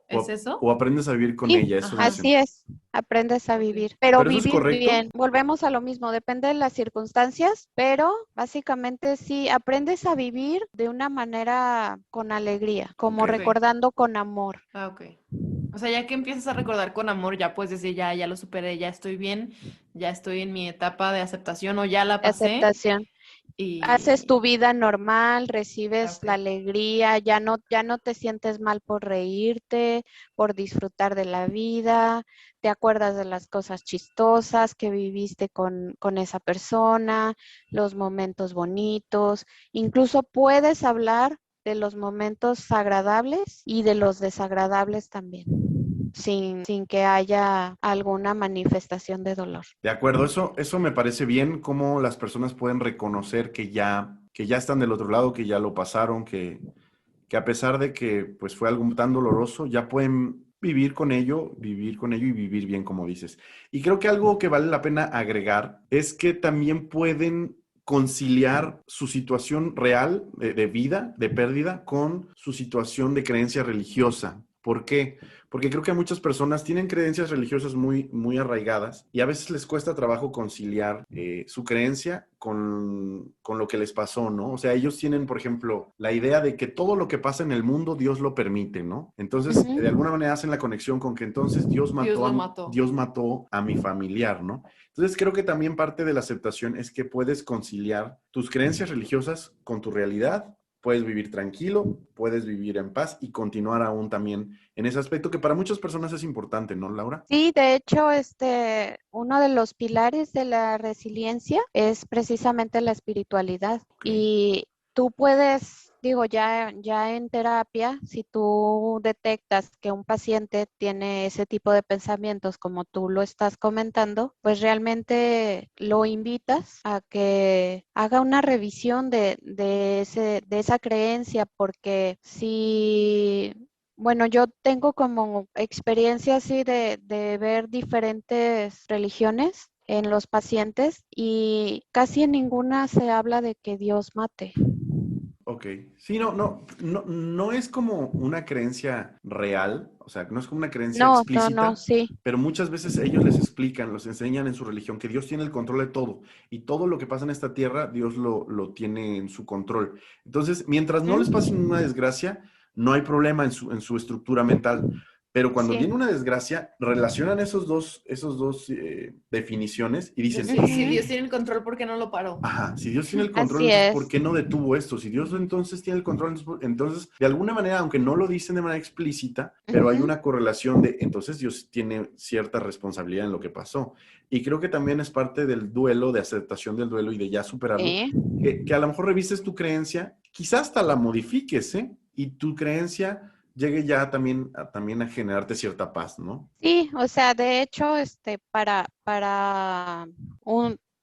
¿Es o eso? aprendes a vivir con Sí, ella, eso Ajá, dicen. así es, aprendes a ok. vivir, pero ¿Pero eso es vivir correcto? bien, volvemos a lo mismo, depende de las circunstancias, pero básicamente sí, aprendes a vivir de una manera con alegría, como Ok. Ok. recordando con amor. Ah, ok. O sea, ya que empiezas a recordar con amor, ya puedes decir, ya lo superé, ya estoy bien, ya estoy en mi etapa de aceptación o ya la pasé Aceptación. Haces y... tu vida normal, Ah, recibes ok. la alegría, ya no te sientes mal por reírte, por disfrutar de la vida, te acuerdas de las cosas chistosas que viviste con esa persona, los momentos bonitos, incluso puedes hablar de los momentos agradables y de los desagradables también. sin que haya alguna manifestación de dolor. De acuerdo, eso me parece bien, cómo las personas pueden reconocer que ya están del otro lado, que ya lo pasaron, que a pesar de que pues fue algo tan doloroso, ya pueden vivir con ello y vivir bien, como dices. Y creo que algo que vale la pena agregar es que también pueden conciliar su situación real de vida, de pérdida, con su situación de creencia religiosa. ¿Por qué? Porque creo que muchas personas tienen creencias religiosas muy, muy arraigadas y a veces les cuesta trabajo conciliar su creencia con lo que les pasó, ¿no? O sea, ellos tienen, por ejemplo, la idea de que todo lo que pasa en el mundo Dios lo permite, ¿no? Entonces, de alguna manera hacen la conexión con que entonces Dios mató a mi familiar, ¿no? Entonces, creo que también parte de la aceptación es que puedes conciliar tus creencias religiosas con tu realidad. Puedes vivir tranquilo, puedes vivir en paz y continuar aún también en ese aspecto que para muchas personas es importante, ¿no, Laura? Sí, de hecho, uno de los pilares de la resiliencia es precisamente la espiritualidad. Okay. Y tú puedes, digo, ya en terapia, si tú detectas que un paciente tiene ese tipo de pensamientos como tú lo estás comentando, pues realmente lo invitas a que haga una revisión de esa creencia, porque si... Bueno, yo tengo como experiencia así de ver diferentes religiones en los pacientes y casi en ninguna se habla de que Dios mate. Ok. Sí, no es como una creencia real, o sea, no es como una creencia No, explícita, sí. pero muchas veces ellos les explican, los enseñan en su religión que Dios tiene el control de todo y todo lo que pasa en esta tierra, Dios lo tiene en su control. Entonces, mientras no les pase ninguna desgracia, no hay problema en su estructura mental. Pero cuando Sí. viene una desgracia, relacionan esos dos definiciones y dicen, Si Dios tiene el control, ¿por qué no lo paró? ajá, si Dios tiene el control, Así entonces es. ¿por qué no detuvo esto? Si Dios entonces tiene el control, entonces de alguna manera, aunque no lo dicen de manera explícita, pero hay una correlación de entonces Dios tiene cierta responsabilidad en lo que pasó. Y creo que también es parte del duelo, de aceptación del duelo y de ya superarlo, Sí. que a lo mejor revises tu creencia, quizás hasta la modifiques, ¿eh? Y tu creencia llegue ya también a generarte cierta paz, ¿no? Sí, o sea, de hecho, para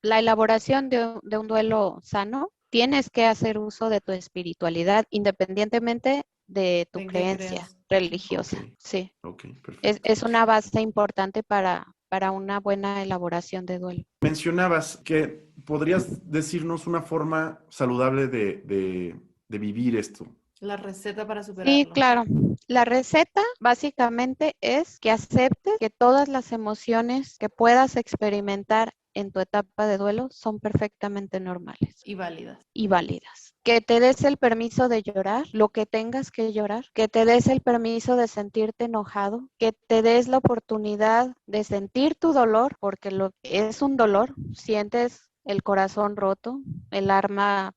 la elaboración de un duelo sano, tienes que hacer uso de tu espiritualidad independientemente de tu ¿En qué creencia creas? religiosa. Ok, Sí, ok, perfecto. es una base importante para una buena elaboración de duelo. Mencionabas que podrías decirnos una forma saludable de vivir esto. La receta para Sí, superarlo. claro. La receta básicamente es que aceptes que todas las emociones que puedas experimentar en tu etapa de duelo son perfectamente normales Y válidas. y válidas. Que te des el permiso de llorar, lo que tengas que llorar, que te des el permiso de sentirte enojado, que te des la oportunidad de sentir tu dolor, porque es un dolor, sientes el corazón roto, el alma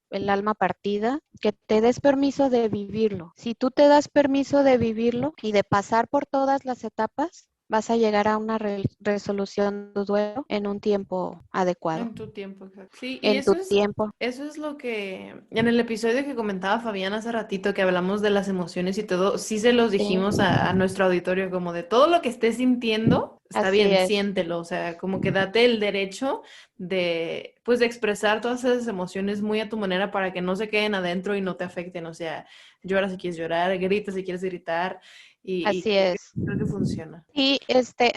partida, que te des permiso de vivirlo. Si tú te das permiso de vivirlo y de pasar por todas las etapas, vas a llegar a una resolución de tu duelo en un tiempo adecuado. En tu tiempo, exacto. Sí, y En tu tiempo. eso es lo que en el episodio que comentaba Fabián hace ratito, que hablamos de las emociones y todo, sí se los dijimos a nuestro auditorio, como de todo lo que estés sintiendo, está Así bien, es. siéntelo, o sea, como que date el derecho de, pues, de expresar todas esas emociones muy a tu manera para que no se queden adentro y no te afecten, o sea, llora si quieres llorar, grita si quieres gritar, y Así es. creo que funciona. Y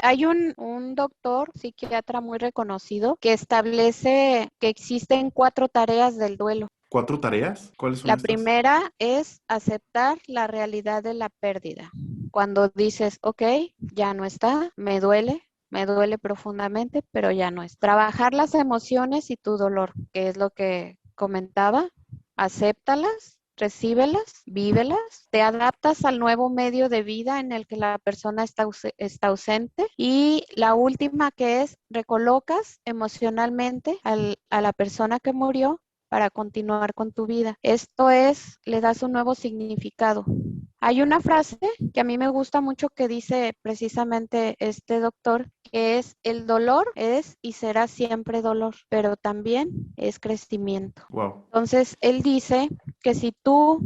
hay un doctor psiquiatra muy reconocido que establece que existen 4 tareas del duelo. ¿4 tareas? ¿Cuáles son La estas? primera es aceptar la realidad de la pérdida. Cuando dices, ok, ya no está, me duele profundamente, pero ya no es. Trabajar las emociones y tu dolor, que es lo que comentaba, acéptalas, recíbelas, vívelas, te adaptas al nuevo medio de vida en el que la persona está ausente. Y la última que es recolocas emocionalmente a la persona que murió para continuar con tu vida. Esto es, le das un nuevo significado. Hay una frase que a mí me gusta mucho que dice precisamente este doctor, que es: el dolor es y será siempre dolor, pero también es crecimiento. Wow. Entonces, él dice que si tú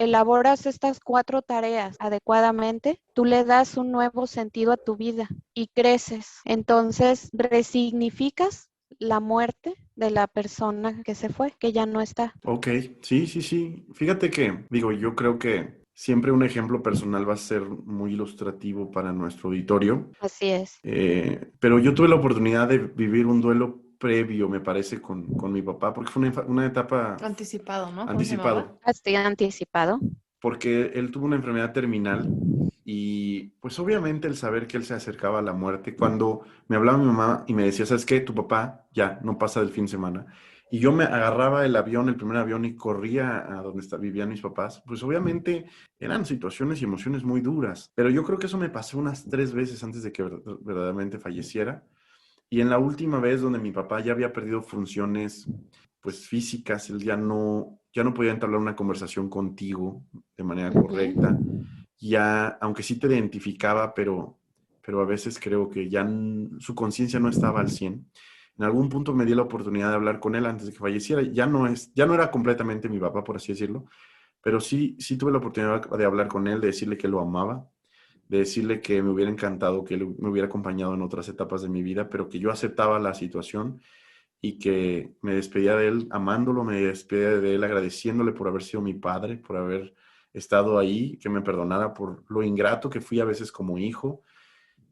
elaboras estas 4 tareas adecuadamente, tú le das un nuevo sentido a tu vida y creces. Entonces, resignificas la muerte de la persona que se fue, que ya no está. Ok, sí, sí, sí. Fíjate que, digo, yo creo que siempre un ejemplo personal va a ser muy ilustrativo para nuestro auditorio. Así es. Pero yo tuve la oportunidad de vivir un duelo previo, me parece, con mi papá, porque fue una etapa Anticipado, ¿no? ¿Cómo se llamaba? anticipado, Estoy anticipado. porque él tuvo una enfermedad terminal y pues obviamente el saber que él se acercaba a la muerte, cuando me hablaba mi mamá y me decía, ¿sabes qué? Tu papá ya no pasa del fin de semana. Y yo me agarraba el avión, el primer avión, y corría a donde vivían mis papás. Pues obviamente eran situaciones y emociones muy duras, pero yo creo que eso me pasó unas 3 veces antes de que verdaderamente falleciera. Y en la última vez donde mi papá ya había perdido funciones, pues físicas, él ya no podía entablar una conversación contigo de manera correcta. Ya, aunque sí te identificaba, pero a veces creo que ya su conciencia no estaba al 100. En algún punto me di la oportunidad de hablar con él antes de que falleciera. Ya no era completamente mi papá, por así decirlo, pero sí tuve la oportunidad de hablar con él, de decirle que lo amaba, de decirle que me hubiera encantado que él me hubiera acompañado en otras etapas de mi vida, pero que yo aceptaba la situación y que me despedía de él amándolo, me despedía de él agradeciéndole por haber sido mi padre, por haber estado ahí, que me perdonara por lo ingrato que fui a veces como hijo.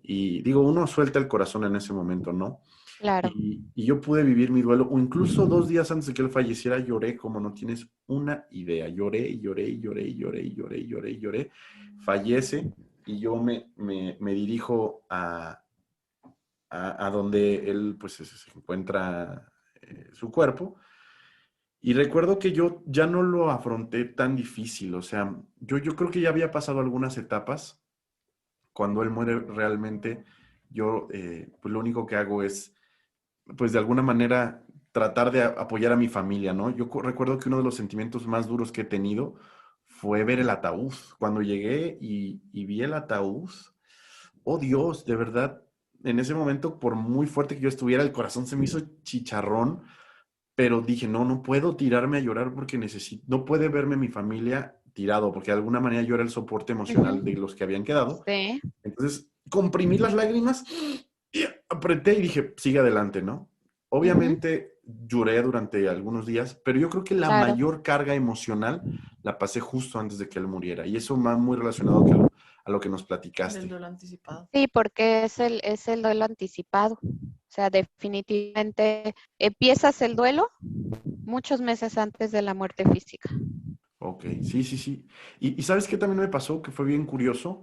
Y digo, uno suelta el corazón en ese momento, ¿no? Claro. Y yo pude vivir mi duelo, o incluso 2 días antes de que él falleciera, lloré como no tienes una idea. Lloré y lloré y lloré y lloré y lloré y lloré y lloré. Fallece y yo me dirijo a donde él pues se encuentra su cuerpo. Y recuerdo que yo ya no lo afronté tan difícil, o sea, yo creo que ya había pasado algunas etapas. Cuando él muere realmente, yo pues lo único que hago es pues de alguna manera tratar de apoyar a mi familia, ¿no? Yo recuerdo que uno de los sentimientos más duros que he tenido fue ver el ataúd. Cuando llegué y vi el ataúd, oh Dios, de verdad, en ese momento, por muy fuerte que yo estuviera, el corazón se me hizo chicharrón, pero dije, no, no puedo tirarme a llorar porque necesito, no puede verme mi familia tirado, porque de alguna manera yo era el soporte emocional de los que habían quedado. Sí, Entonces, comprimí las lágrimas y apreté y dije, sigue adelante, ¿no? Obviamente lloré durante algunos días, pero yo creo que la claro. mayor carga emocional la pasé justo antes de que él muriera. Y eso va muy relacionado a lo que nos Del platicaste. duelo anticipado. Sí, porque es el duelo anticipado. O sea, definitivamente empiezas el duelo muchos meses antes de la muerte física. Ok, sí, sí, sí. Y ¿sabes qué también me pasó? Que fue bien curioso.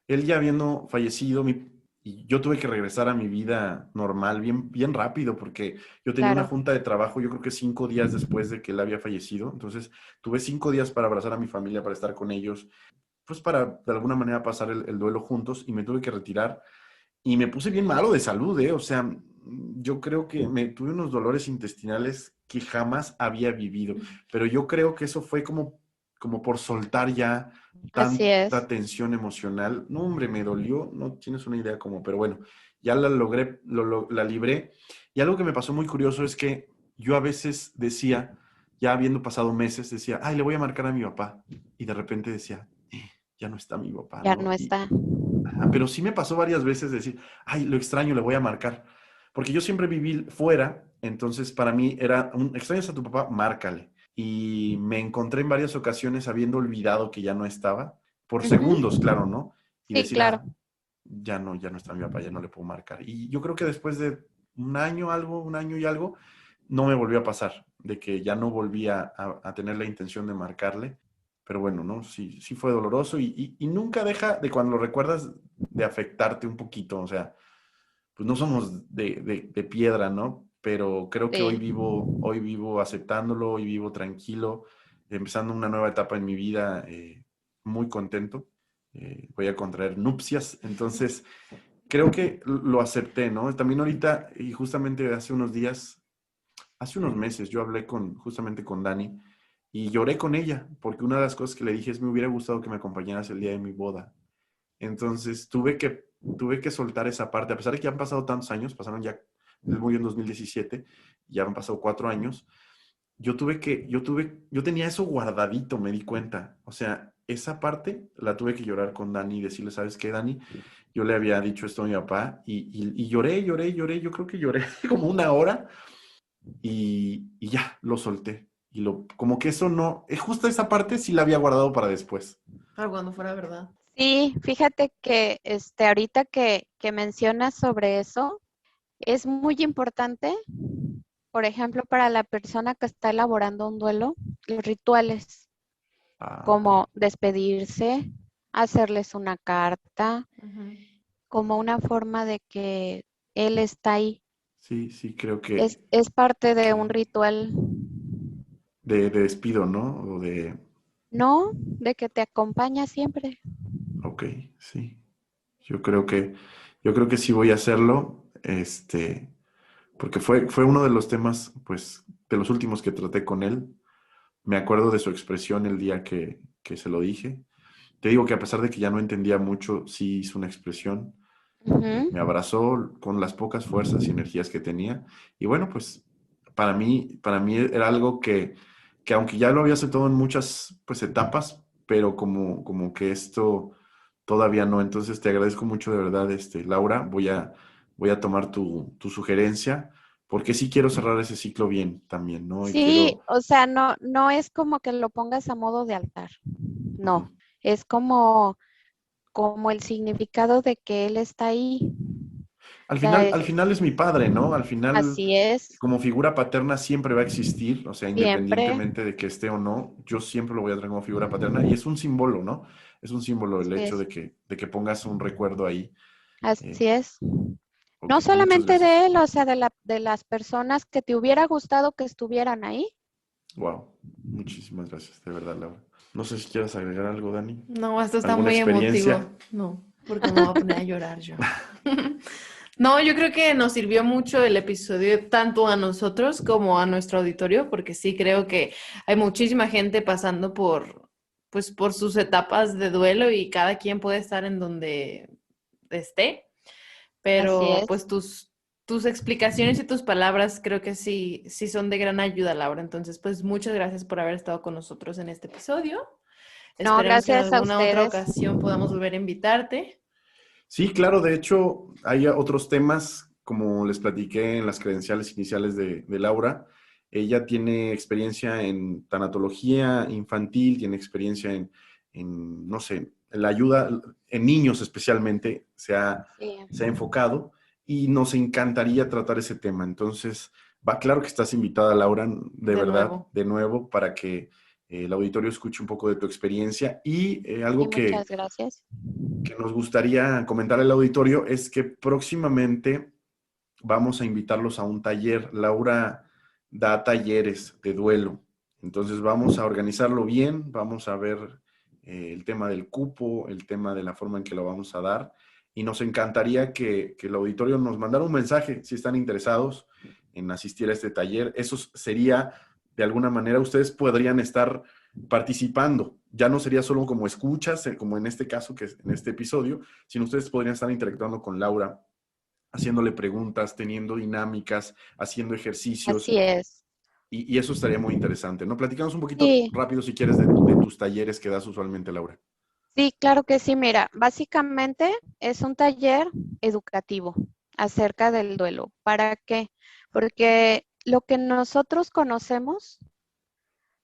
Él ya habiendo fallecido, y yo tuve que regresar a mi vida normal bien, bien rápido porque yo tenía una Claro. junta de trabajo, yo creo que 5 días después de que él había fallecido. Entonces tuve 5 días para abrazar a mi familia, para estar con ellos, pues para de alguna manera pasar el duelo juntos y me tuve que retirar. Y me puse bien malo de salud, ¿eh? O sea, yo creo que me tuve unos dolores intestinales que jamás había vivido, pero yo creo que eso fue como por soltar ya Así es. tanta tensión emocional. No, hombre, me dolió, no tienes una idea cómo, pero bueno, ya la logré, la libré. Y algo que me pasó muy curioso es que yo a veces decía, ya habiendo pasado meses, decía, ay, le voy a marcar a mi papá. Y de repente decía, ya no está mi papá, Ya ¿no? no está. Ajá, pero sí me pasó varias veces decir, ay, lo extraño, le voy a marcar. Porque yo siempre viví fuera, entonces para mí era, extrañas a tu papá, márcale. Y me encontré en varias ocasiones habiendo olvidado que ya no estaba, por segundos, claro, ¿no? Y Sí, decir, claro. ya no está mi papá, ya no le puedo marcar. Y yo creo que después de un año y algo, no me volvió a pasar, de que ya no volvía a tener la intención de marcarle. Pero bueno, ¿no? Sí, sí fue doloroso y nunca deja de cuando lo recuerdas de afectarte un poquito. O sea, pues no somos de piedra, ¿no? Pero creo que Sí. hoy vivo aceptándolo, hoy vivo tranquilo, empezando una nueva etapa en mi vida, muy contento. Voy a contraer nupcias, entonces creo que lo acepté, ¿no? También ahorita, y justamente hace unos meses, yo hablé justamente con Dani y lloré con ella, porque una de las cosas que le dije es, me hubiera gustado que me acompañaras el día de mi boda. Entonces tuve que soltar esa parte, a pesar de que ya han pasado tantos años, pasaron ya, él murió en 2017, ya han pasado 4 años, yo tenía eso guardadito, me di cuenta. O sea, esa parte la tuve que llorar con Dani y decirle, ¿sabes qué, Dani? Yo le había dicho esto a mi papá y lloré, lloré, lloré. Yo creo que lloré como una hora y ya, lo solté. Como que eso no, justo esa parte sí la había guardado para después. Para cuando fuera verdad. Sí, fíjate que ahorita que mencionas sobre eso, es muy importante, por ejemplo, para la persona que está elaborando un duelo, los rituales, Ah, ok. como despedirse, hacerles una carta, Ujú. como una forma de que él está ahí. Sí, sí, creo Es parte de un que ritual, de despido, ¿no? O de, ¿no? De que te acompaña siempre. ok, sí. Yo creo que, yo creo que sí voy a hacerlo, porque fue uno de los temas, pues, de los últimos que traté con él. Me acuerdo de su expresión el día que se lo dije. Te digo que a pesar de que ya no entendía mucho, sí hizo una expresión. Ujú. Me abrazó con las pocas fuerzas y energías que tenía. Y bueno, pues para mí era algo que aunque ya lo había aceptado en muchas pues, etapas, pero como que esto todavía no. Entonces te agradezco mucho de verdad, Laura. Voy a tomar tu sugerencia porque sí quiero cerrar ese ciclo bien también, ¿no? Y Sí, quiero... o sea, no es como que lo pongas a modo de altar, Ujú. no, es como el significado de que él está ahí. Al O sea, final, al final es mi padre, ¿no? Al final, así es, como figura paterna siempre va a existir, o sea, siempre, independientemente de que esté o no, yo siempre lo voy a tener como figura paterna y es un símbolo, ¿no? Es un símbolo el así hecho es, de que pongas un recuerdo ahí. Eh, así es. ok, No muchas solamente de gracias. él, o sea, de las personas que te hubiera gustado que estuvieran ahí. Wow, muchísimas gracias, de verdad, Laura. No sé si quieras agregar algo, Dani. No, esto está ¿Alguna muy experiencia? emotivo. No, porque me voy a poner a llorar yo. No, yo creo que nos sirvió mucho el episodio tanto a nosotros como a nuestro auditorio, porque sí creo que hay muchísima gente pasando pues, por sus etapas de duelo y cada quien puede estar en donde esté, Así pero es. pues tus explicaciones y tus palabras creo que sí son de gran ayuda, Laura. Entonces, pues muchas gracias por haber estado con nosotros en este episodio. No, Esperemos que en gracias a alguna otra ustedes. ocasión podamos volver a invitarte. Sí, claro, de hecho, hay otros temas, como les platiqué en las credenciales iniciales de Laura. Ella tiene experiencia en tanatología infantil, tiene experiencia no sé, en la ayuda en niños especialmente Sí. se ha enfocado y nos encantaría tratar ese tema. Entonces, va claro que estás invitada, Laura, de De verdad, nuevo. de nuevo, para que el auditorio escuche un poco de tu experiencia y Y algo muchas gracias. que nos gustaría comentar al auditorio es que próximamente vamos a invitarlos a un taller. Laura da talleres de duelo. Entonces vamos a organizarlo bien, vamos a ver el tema del cupo, el tema de la forma en que lo vamos a dar. Y nos encantaría que el auditorio nos mandara un mensaje si están interesados en asistir a este taller. Eso sería, de alguna manera, ustedes podrían estar participando. Ya no sería solo como escuchas, como en este caso, que es en este episodio, sino ustedes podrían estar interactuando con Laura, haciéndole preguntas, teniendo dinámicas, haciendo ejercicios, Así es. y eso estaría muy interesante, ¿no? Platicamos un poquito Sí, rápido, si quieres, de tus talleres que das usualmente, Laura. sí, claro que sí. Mira, básicamente es un taller educativo acerca del duelo. ¿Para qué? Porque lo que nosotros conocemos,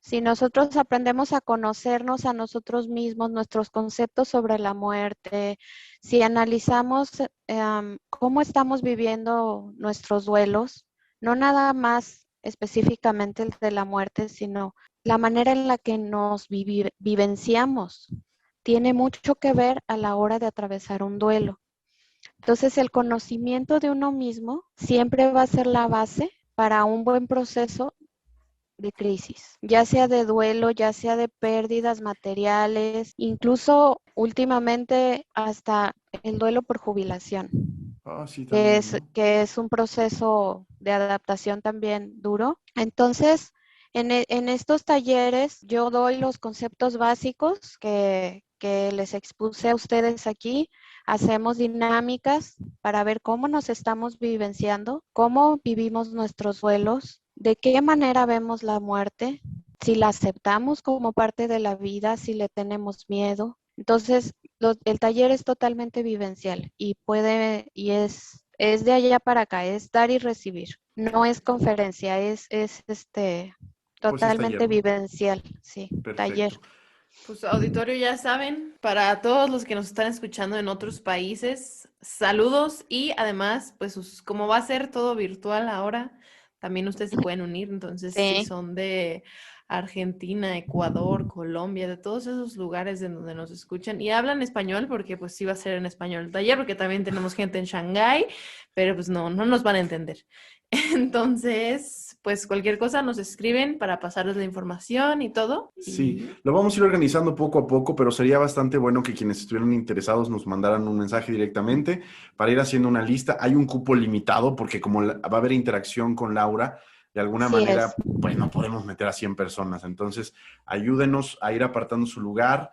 si nosotros aprendemos a conocernos a nosotros mismos, nuestros conceptos sobre la muerte, si analizamos cómo estamos viviendo nuestros duelos, no nada más específicamente el de la muerte, sino la manera en la que nos vivenciamos, tiene mucho que ver a la hora de atravesar un duelo. Entonces, el conocimiento de uno mismo siempre va a ser la base para un buen proceso de crisis, ya sea de duelo, ya sea de pérdidas materiales, incluso últimamente hasta el duelo por jubilación, Ah, sí, que también, es, ¿no? que es un proceso de adaptación también duro. Entonces, en estos talleres yo doy los conceptos básicos que les expuse a ustedes aquí. Hacemos dinámicas para ver cómo nos estamos vivenciando, cómo vivimos nuestros duelos, ¿De qué manera vemos la muerte? Si la aceptamos como parte de la vida, si le tenemos miedo. Entonces, el taller es totalmente vivencial y es de allá para acá, es dar y recibir. No es conferencia, es Pues es taller, totalmente ¿no? vivencial, sí, taller. Perfecto. Pues auditorio, ya saben, para todos los que nos están escuchando en otros países, saludos y además, pues como va a ser todo virtual ahora, también ustedes se pueden unir. Entonces, si Sí, son de Argentina, Ecuador, Colombia, de todos esos lugares de donde nos escuchan y hablan español, porque pues sí va a ser en español el taller, porque también tenemos gente en Shanghái, pero pues no nos van a entender. Entonces, pues cualquier cosa nos escriben para pasarles la información y todo. Sí, Y lo vamos a ir organizando poco a poco, pero sería bastante bueno que quienes estuvieran interesados nos mandaran un mensaje directamente para ir haciendo una lista. Hay un cupo limitado porque como va a haber interacción con Laura, de alguna así es. manera, pues no podemos meter a 100 personas. Entonces, ayúdenos a ir apartando su lugar.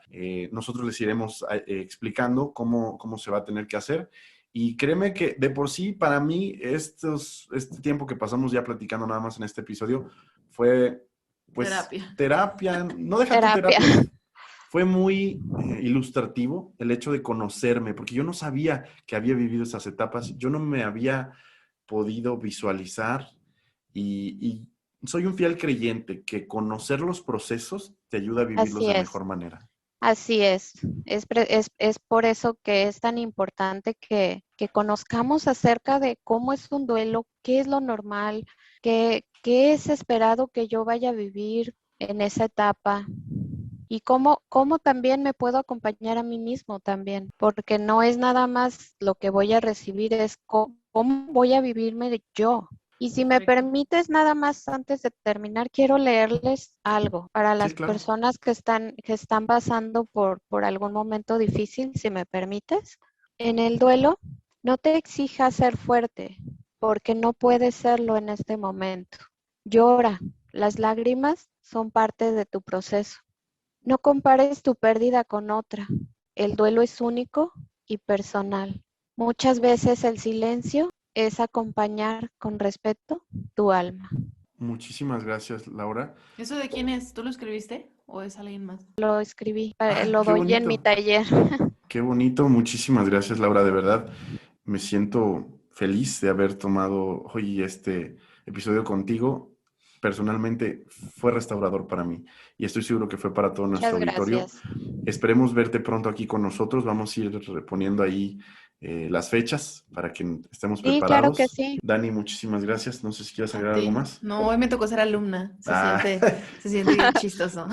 Nosotros les iremos explicando cómo se va a tener que hacer. Y créeme que de por sí, para mí, este tiempo que pasamos ya platicando nada más en este episodio fue, pues, terapia. terapia, no deja tu Terapia. terapia, fue muy ilustrativo el hecho de conocerme, porque yo no sabía que había vivido esas etapas, yo no me había podido visualizar y soy un fiel creyente que conocer los procesos te ayuda a vivirlos Así de es. mejor manera. Así es. Es por eso que es tan importante que conozcamos acerca de cómo es un duelo, qué es lo normal, qué es esperado que yo vaya a vivir en esa etapa y cómo también me puedo acompañar a mí mismo también, porque no es nada más lo que voy a recibir, es cómo voy a vivirme yo. Y si me Correcto. permites, nada más antes de terminar, quiero leerles algo para Sí, las claro. personas que están pasando por algún momento difícil, si me permites. En el duelo, no te exijas ser fuerte, porque no puedes serlo en este momento. Llora, las lágrimas son parte de tu proceso. No compares tu pérdida con otra. El duelo es único y personal. Muchas veces el silencio es acompañar con respeto tu alma. Muchísimas gracias, Laura. ¿Eso de quién es? ¿Tú lo escribiste o es alguien más? Lo escribí, Ah, lo qué doy en mi bonito. taller. Qué bonito. Muchísimas gracias, Laura. De verdad, me siento feliz de haber tomado hoy este episodio contigo. Personalmente fue restaurador para mí y estoy seguro que fue para todo nuestro Muchas auditorio. gracias. Esperemos verte pronto aquí con nosotros. Vamos a ir reponiendo ahí las fechas para que estemos Sí, claro que preparados. sí. Dani, muchísimas gracias. No sé si quieres A agregar algo ti. más. No, hoy me tocó ser alumna. Se Ah, siente, se siente bien chistoso.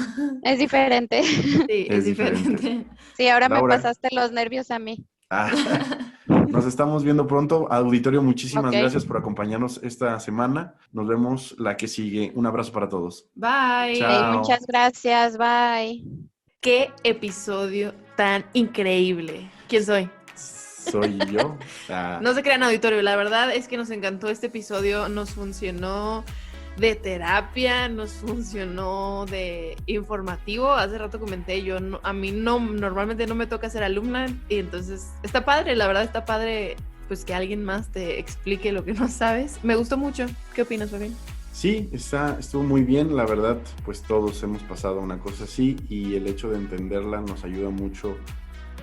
Es diferente. Sí, es es diferente. diferente. Sí, ahora me Laura, pasaste los nervios a mí. ah, nos estamos viendo pronto. Auditorio, muchísimas Ok. gracias por acompañarnos esta semana. Nos vemos la que sigue. Un abrazo para todos. Bye. Chao. Muchas gracias. Bye. Qué episodio tan increíble. ¿Quién soy? Soy yo. Ah, No se crean, auditorio, la verdad es que nos encantó este episodio, nos funcionó de terapia, nos funcionó de informativo. Hace rato comenté, a mí normalmente no me toca ser alumna y entonces está padre, la verdad está padre pues que alguien más te explique lo que no sabes. Me gustó mucho. ¿Qué opinas, Fabián? sí, estuvo muy bien. La verdad, pues todos hemos pasado una cosa así y el hecho de entenderla nos ayuda mucho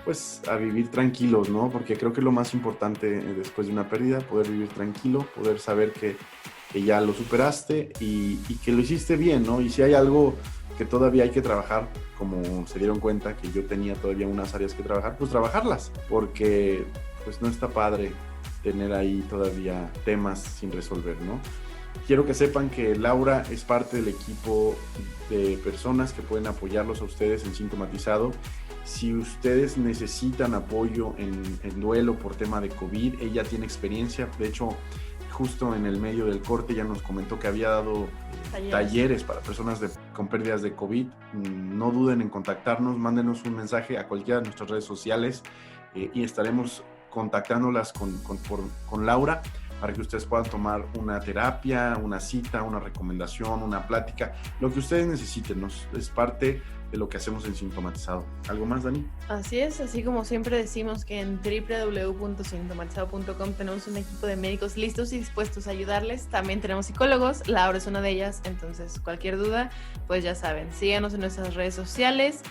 pues a vivir tranquilos, ¿no? Porque creo que es lo más importante después de una pérdida, poder vivir tranquilo, poder saber que ya lo superaste y que lo hiciste bien, ¿no? Y si hay algo que todavía hay que trabajar, como se dieron cuenta que yo tenía todavía unas áreas que trabajar, pues trabajarlas, porque pues no está padre tener ahí todavía temas sin resolver, ¿no? Quiero que sepan que Laura es parte del equipo de personas que pueden apoyarlos a ustedes en Sintomatizado. Si ustedes necesitan apoyo en duelo por tema de COVID, ella tiene experiencia. De hecho, justo en el medio del corte ya nos comentó que había dado talleres para personas con pérdidas de COVID. No duden en contactarnos, mándenos un mensaje a cualquiera de nuestras redes sociales y estaremos contactándolas con Laura para que ustedes puedan tomar una terapia, una cita, una recomendación, una plática, lo que ustedes necesiten. Es parte de lo que hacemos en Sintomatizado. ¿Algo más, Dani? Así es, así como siempre decimos que en www.sintomatizado.com tenemos un equipo de médicos listos y dispuestos a ayudarles. También tenemos psicólogos, Laura es una de ellas, entonces cualquier duda, pues ya saben, síganos en nuestras redes sociales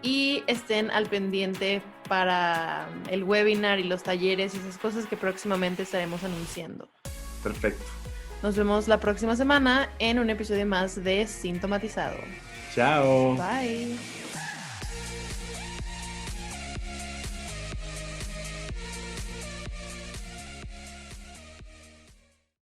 y estén al pendiente para el webinar y los talleres y esas cosas que próximamente estaremos anunciando. Perfecto. Nos vemos la próxima semana en un episodio más de Sintomatizado. Chao. Bye.